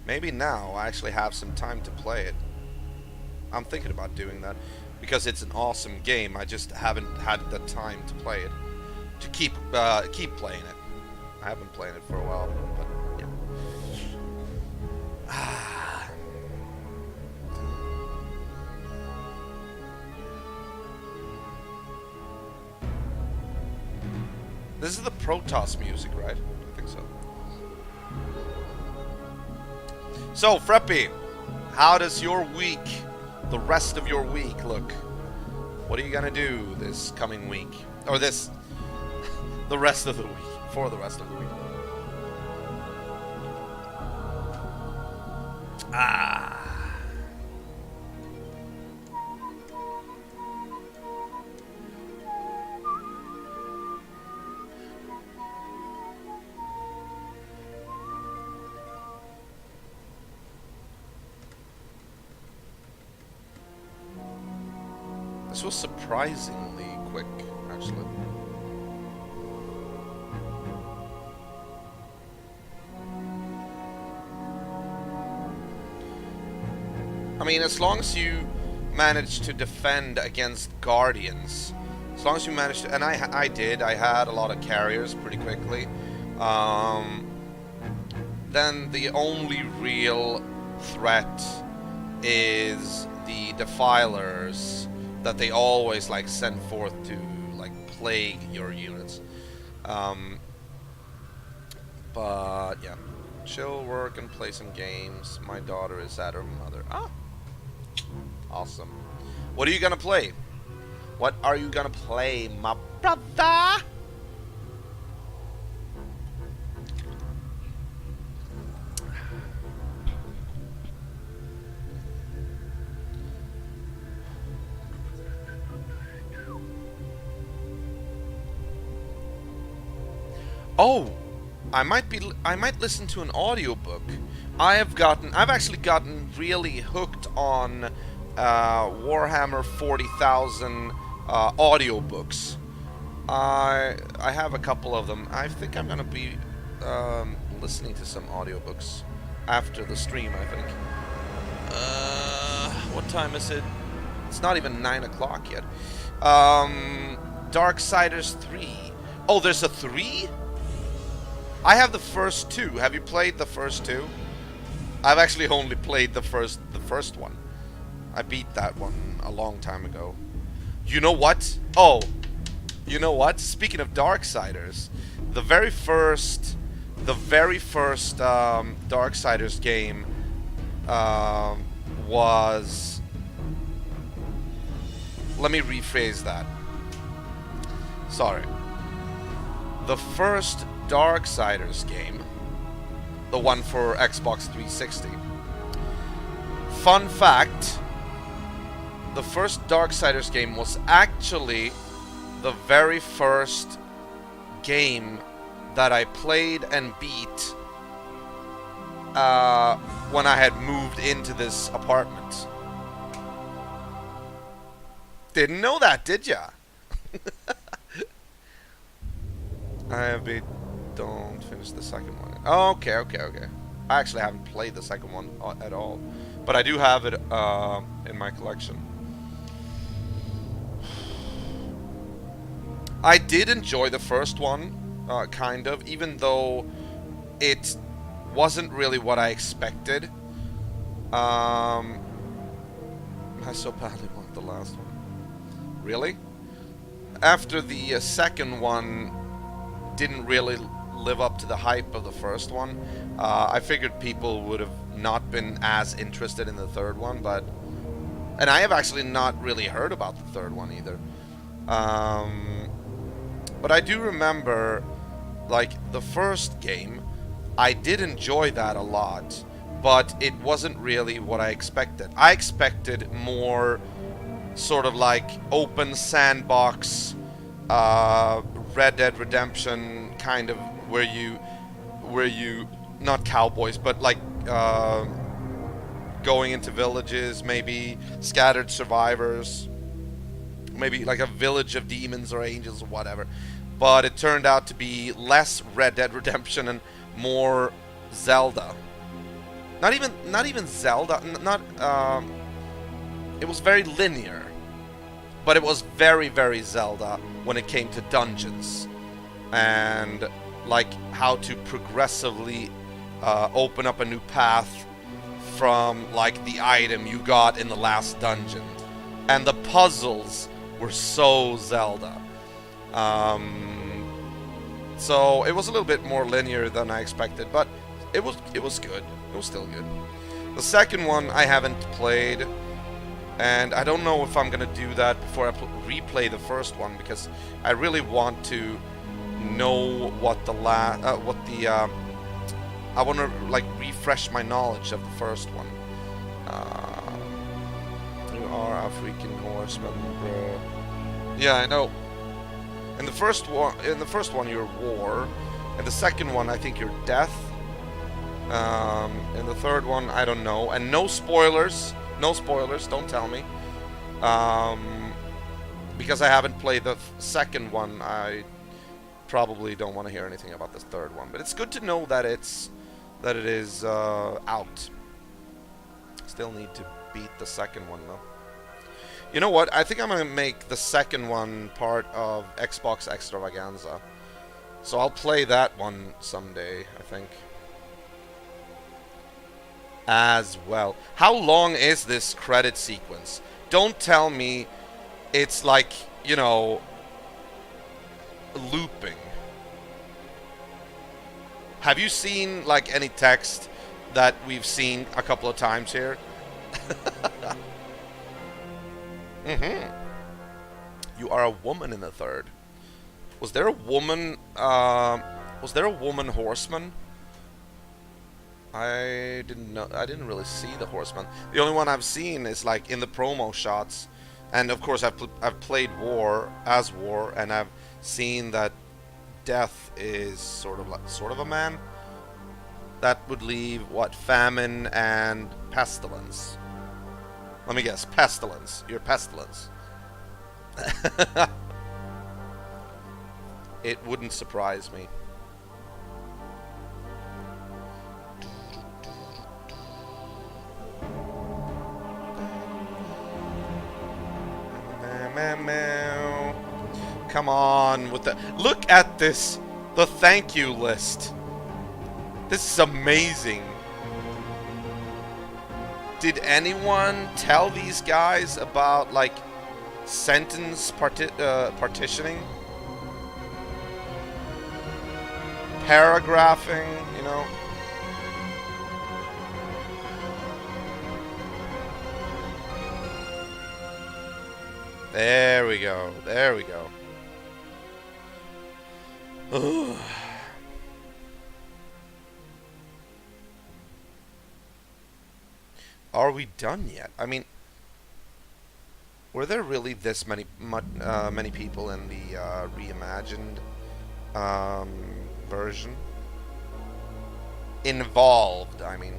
Maybe now I actually have some time to play it. I'm thinking about doing that. Because it's an awesome game, I just haven't had the time to play it. To keep playing it. I have been playing it for a while, but yeah. This is the Protoss music, right? I think so. So, Freppy, how does your week, the rest of your week, look? What are you gonna do this coming week? Or this, the rest of the week, for the rest of the week. This was surprisingly quick, actually. I mean, as long as you manage to defend against Guardians, as long as you manage to, and I did, I had a lot of carriers pretty quickly, then the only real threat is the Defilers that they always like send forth to like plague your units. But yeah, chill, work, and play some games. My daughter is at her mother. Ah, awesome. What are you gonna play? What are you gonna play, my brother? Oh, I might listen to an audiobook. I've actually gotten really hooked on Warhammer 40,000 audiobooks. I have a couple of them. I think I'm gonna be listening to some audiobooks after the stream, I think. What time is it? It's not even 9 o'clock yet. Darksiders 3. Oh, there's a 3? I have the first 2. Have you played the first 2? I've actually only played the first one. I beat that one a long time ago. You know what? Oh, you know what? Speaking of Darksiders, the very first Darksiders game was. Let me rephrase that. Sorry. The first Darksiders game, the one for Xbox 360. Fun fact, the first Darksiders game was actually the very first game that I played and beat when I had moved into this apartment. Didn't know that, did ya? Don't finish the second one. Oh, okay. I actually haven't played the second one at all, but I do have it in my collection. I did enjoy the first one, kind of, even though it wasn't really what I expected. I so badly want the last one. Really? After the second one didn't really live up to the hype of the first one, I figured people would have not been as interested in the third one, and I have actually not really heard about the third one either. But I do remember, like, the first game, I did enjoy that a lot, but it wasn't really what I expected. I expected more sort of like open sandbox, Red Dead Redemption kind of where you not cowboys, but like going into villages, maybe scattered survivors, maybe like a village of demons or angels or whatever. But it turned out to be less Red Dead Redemption and more Zelda. Not even Zelda. It was very linear, but it was very, very Zelda when it came to dungeons and like how to progressively open up a new path from like the item you got in the last dungeon. And the puzzles were so Zelda. So it was a little bit more linear than I expected, but it was good. It was still good. The second one I haven't played, and I don't know if I'm gonna do that before I replay the first one, because I really want to know what I want to like refresh my knowledge of the first one. You are a freaking horseman, bro. Yeah, I know. In the first one, you're war. In the second one, I think you're death. In the third one, I don't know. And no spoilers. No spoilers. Don't tell me. Because I haven't played the second one, I probably don't want to hear anything about this third one. But it's good to know that it is out. Still need to beat the second one though. You know what? I think I'm gonna make the second one part of Xbox Extravaganza. So I'll play that one someday, I think. As well. How long is this credit sequence? Don't tell me it's like, you know, looping. Have you seen like any text that we've seen a couple of times here? You are a woman in the third. Was there a woman? Was there a woman horseman? I didn't know. I didn't really see the horseman. The only one I've seen is like in the promo shots, and of course I've played War, and I've seen that Death is sort of a man. That would leave what, famine and pestilence. Let me guess, pestilence. You're pestilence. It wouldn't surprise me. Come on with the look at this, the thank you list. This is amazing. Did anyone tell these guys about like sentence partitioning, paragraphing, you know? There we go. There we go. Ugh. Are we done yet? I mean, were there really this many people in the reimagined version? Involved, I mean.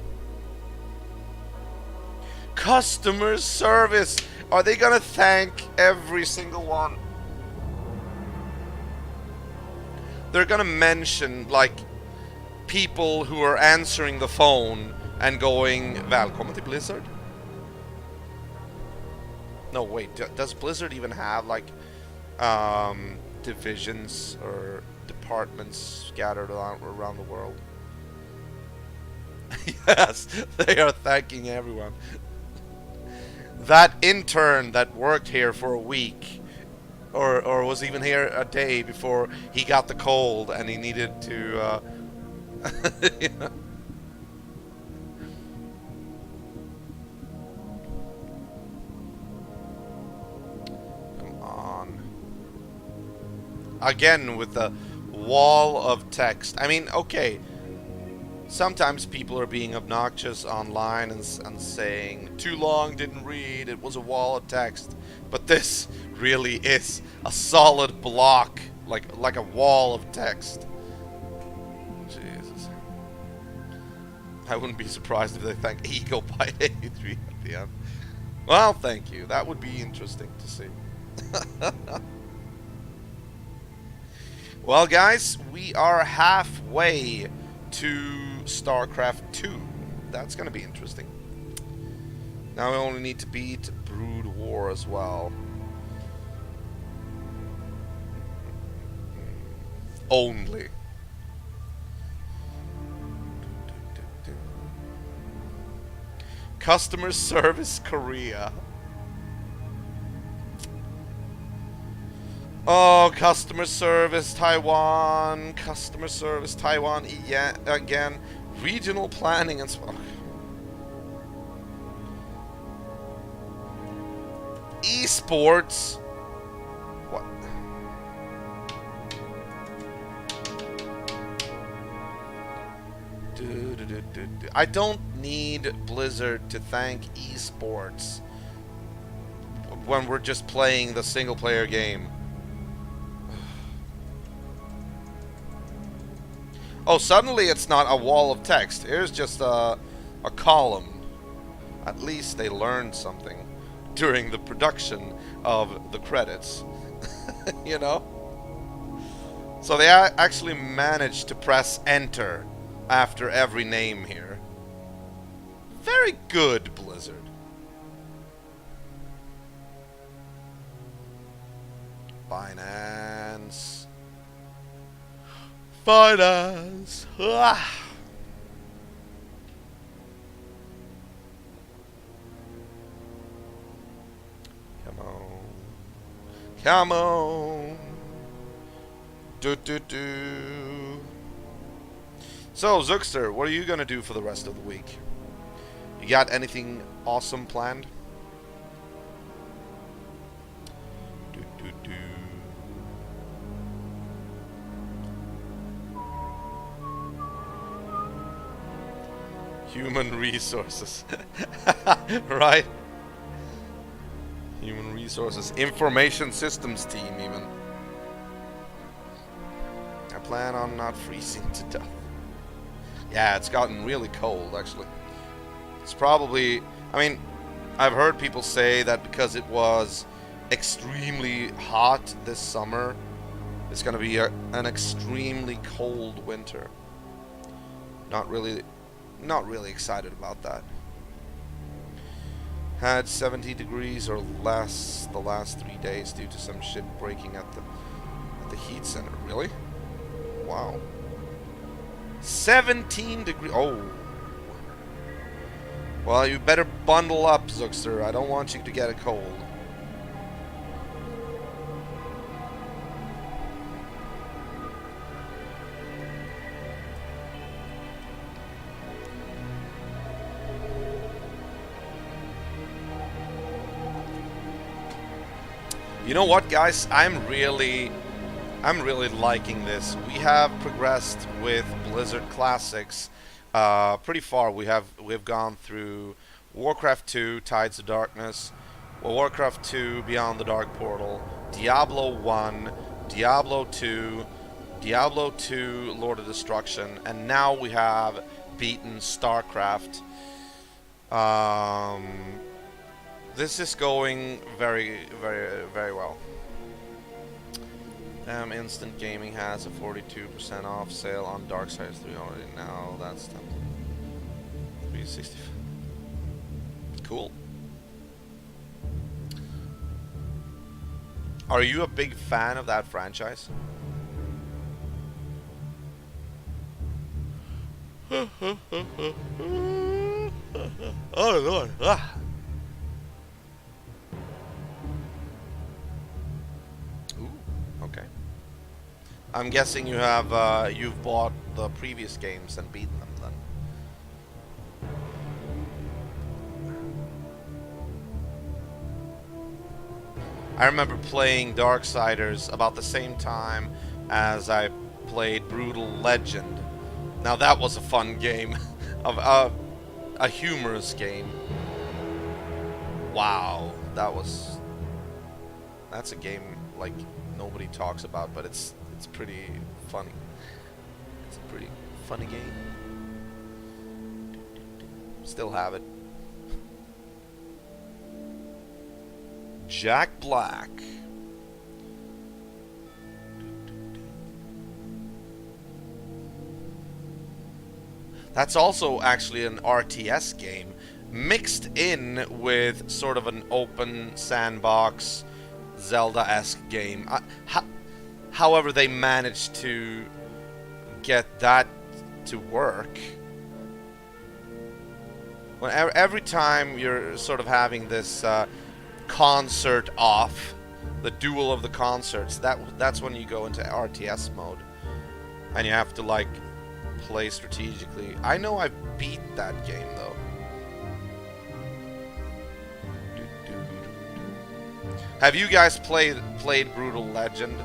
Customer service! Are they gonna thank every single one? They're gonna mention, like, people who are answering the phone and going, "Välkommen till Blizzard?" No, wait, does Blizzard even have, like, divisions or departments scattered around the world? Yes, they are thanking everyone. That intern that worked here for a week, or was even here a day before he got the cold and he needed to, you know. Come on. Again with the wall of text. I mean, okay. Sometimes people are being obnoxious online and saying, too long, didn't read, it was a wall of text. But this really is a solid block, like a wall of text. Jesus. I wouldn't be surprised if they thank Eagle by 83 at the end. Well, thank you. That would be interesting to see. Well, guys, we are halfway to Starcraft 2. That's going to be interesting. Now we only need to beat Brood War as well. Only. Customer Service Korea. Oh, Customer Service Taiwan. Customer Service Taiwan. Yeah, again. Regional planning and stuff. Esports. What? I don't need Blizzard to thank esports when we're just playing the single player game. Oh, suddenly it's not a wall of text. Here's just a column. At least they learned something during the production of the credits. You know? So they actually managed to press enter after every name here. Very good, Blizzard. Finance. Finance. Ah. Come on. Come on. Do do do. So, Zookster, what are you gonna do for the rest of the week? You got anything awesome planned? Do do do. Human resources. Right? Human resources. Information systems team, even. I plan on not freezing to death. Yeah, it's gotten really cold, actually. It's probably... I mean, I've heard people say that because it was extremely hot this summer, it's going to be an extremely cold winter. Not really excited about that. Had 70 degrees or less the last 3 days due to some shit breaking at the heat center. Really? Wow. 17 degrees. Oh. Well, you better bundle up, Zookster. I don't want you to get a cold. You know what, guys? I'm really liking this. We have progressed with Blizzard Classics pretty far. We've gone through Warcraft 2, Tides of Darkness, Warcraft 2, Beyond the Dark Portal, Diablo 1, Diablo 2, Diablo 2, Lord of Destruction, and now we have beaten Starcraft. This is going very, very, very well. Instant Gaming has a 42% off sale on Darksiders 3 already. Now that's 360. Cool. Are you a big fan of that franchise? Oh Lord. Ah. Okay. I'm guessing you have you've bought the previous games and beaten them then. I remember playing Darksiders about the same time as I played Brutal Legend. Now that was a fun game, a humorous game. Wow, that's a game like nobody talks about, but it's It's pretty funny. It's a pretty funny game. Still have it. Jack Black. That's also actually an RTS game mixed in with sort of an open sandbox Zelda-esque game. However they managed to get that to work. Well, every time you're sort of having this concert off, the duel of the concerts, that's when you go into RTS mode. And you have to, like, play strategically. I know I beat that game, though. Have you guys played Brutal Legend?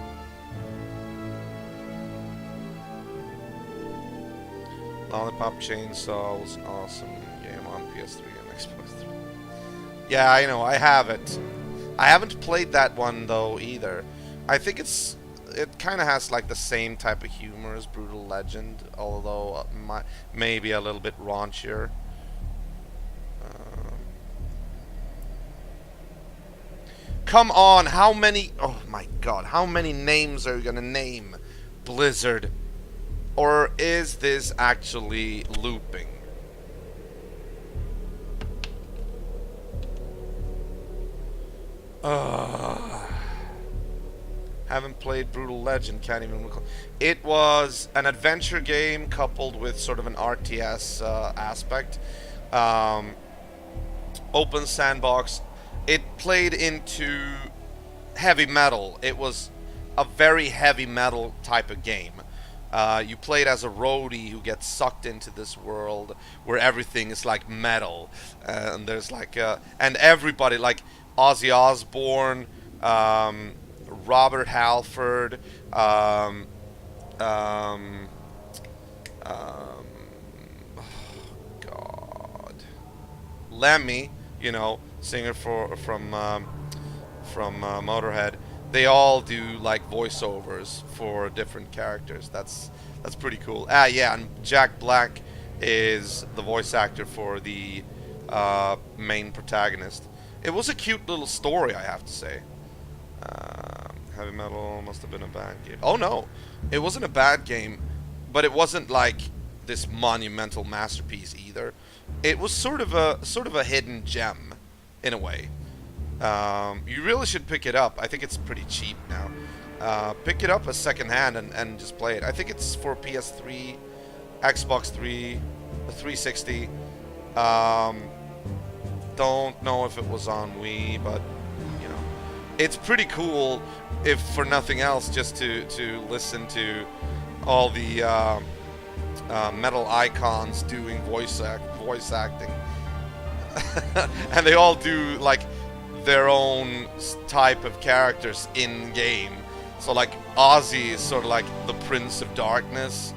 Lollipop Chainsaw was an awesome game on PS3 and Xbox 3. Yeah, I know, I have it. I haven't played that one, though, either. I think it kind of has, like, the same type of humor as Brutal Legend, although maybe a little bit raunchier. Come on, how many... Oh my god, how many names are you gonna name, Blizzard? Or is this actually looping? Haven't played Brutal Legend, can't even recall. It was an adventure game coupled with sort of an RTS aspect. Open sandbox. It played into heavy metal. It was a very heavy metal type of game. You played as a roadie who gets sucked into this world where everything is like metal, and there's like and everybody, like Ozzy Osbourne, Robert Halford, God, Lemmy, you know, singer from Motorhead. They all do like voiceovers for different characters. That's pretty cool. Yeah, and Jack Black is the voice actor for the main protagonist. It was a cute little story, I have to say. Heavy Metal must have been a bad game. Oh no, it wasn't a bad game, but it wasn't like this monumental masterpiece either. It was sort of a hidden gem, in a way. You really should pick it up. I think it's pretty cheap now. Pick it up as secondhand and just play it. I think it's for PS3, Xbox 3, 360. Don't know if it was on Wii, but you know, it's pretty cool. If for nothing else, just to listen to all the metal icons doing voice acting, and they all do like their own type of characters in game. So like Ozzy is sort of like the Prince of Darkness.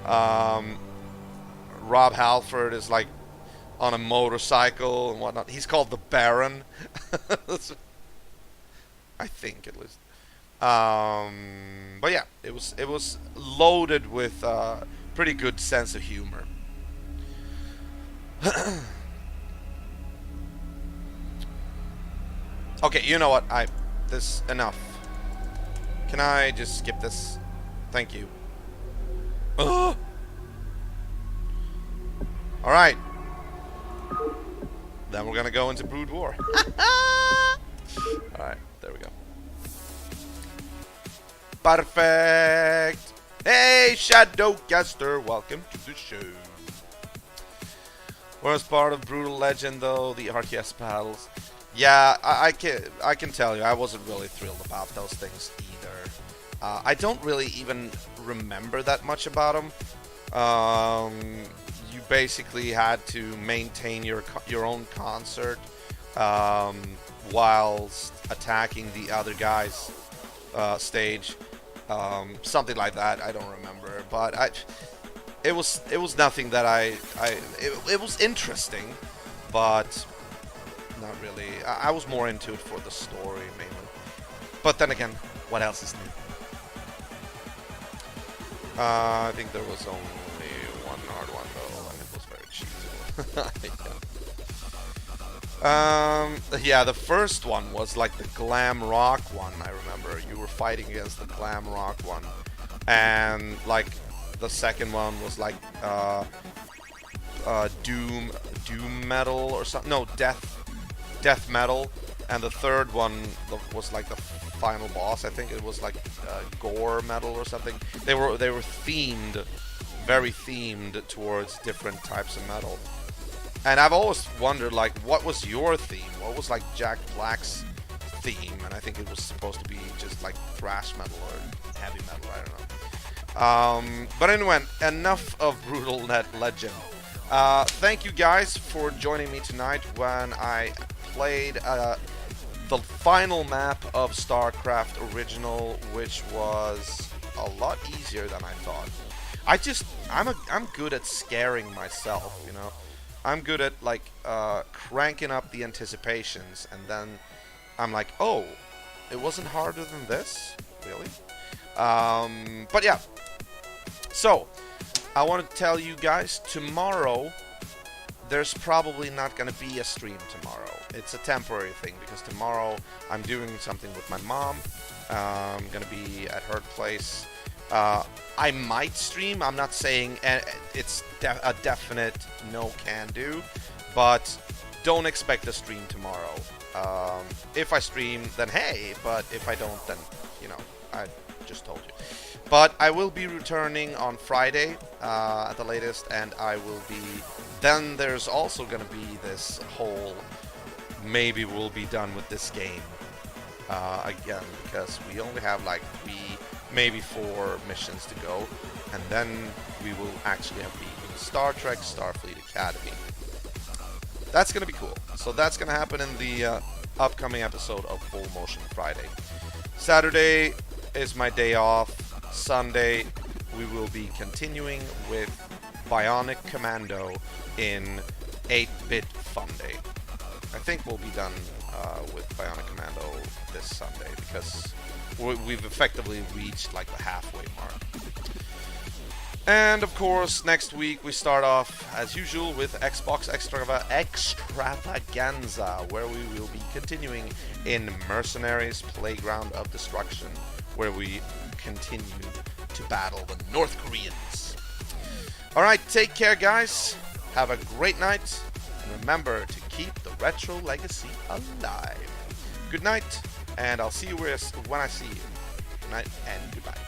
Rob Halford is like on a motorcycle and whatnot. He's called the Baron. I think at least. But yeah, it was loaded with pretty good sense of humor. Okay, you know what? This enough. Can I just skip this? Thank you. All right. Then we're gonna go into Brood War. All right, there we go. Perfect. Hey, Shadowcaster, welcome to the show. Worst part of Brutal Legend, though, the RTS battles. Yeah, I can tell you, I wasn't really thrilled about those things either. I don't really even remember that much about them. You basically had to maintain your own concert whilst attacking the other guy's stage. Something like that. I don't remember, but it was nothing that it was interesting, but not really. I was more into it for the story mainly. But then again, what else is new? I think there was only one hard one though, and it was very cheesy. Yeah, the first one was like the glam rock one. I remember you were fighting against the glam rock one, and like the second one was like doom metal or something. No, death metal, and the third one was like the final boss. I think it was like gore metal or something. They were themed, very themed towards different types of metal. And I've always wondered, like, what was your theme? What was like Jack Black's theme? And I think it was supposed to be just like thrash metal or heavy metal. I don't know. But anyway, enough of Brutal Net Legend. Thank you guys for joining me tonight when I played the final map of Starcraft Original, which was a lot easier than I thought. I'm good at scaring myself, you know. I'm good at like cranking up the anticipations, and then I'm like, oh, it wasn't harder than this, really. But yeah. So I want to tell you guys, tomorrow there's probably not going to be a stream tomorrow. It's a temporary thing because tomorrow I'm doing something with my mom. I'm going to be at her place. I might stream. I'm not saying it's a definite no can do, but don't expect a stream tomorrow. If I stream, then hey, but if I don't, then, you know, I just told you. But I will be returning on Friday at the latest, and I will be... Then there's also going to be this whole... Maybe we'll be done with this game again, because we only have like 3, maybe 4 missions to go, and then we will actually have beaten Star Trek Starfleet Academy. That's going to be cool. So that's going to happen in the upcoming episode of Full Motion Friday. Saturday is my day off. Sunday we will be continuing with Bionic Commando in 8-Bit Fun Day. I think we'll be done with Bionic Commando this Sunday because we've effectively reached like the halfway mark. And of course, next week we start off as usual with Xbox Extravaganza, where we will be continuing in Mercenaries Playground of Destruction, where we continue to battle the North Koreans. Alright, take care guys, have a great night, and remember to keep the retro legacy alive. Good night, and I'll see you when I see you. Good night and goodbye.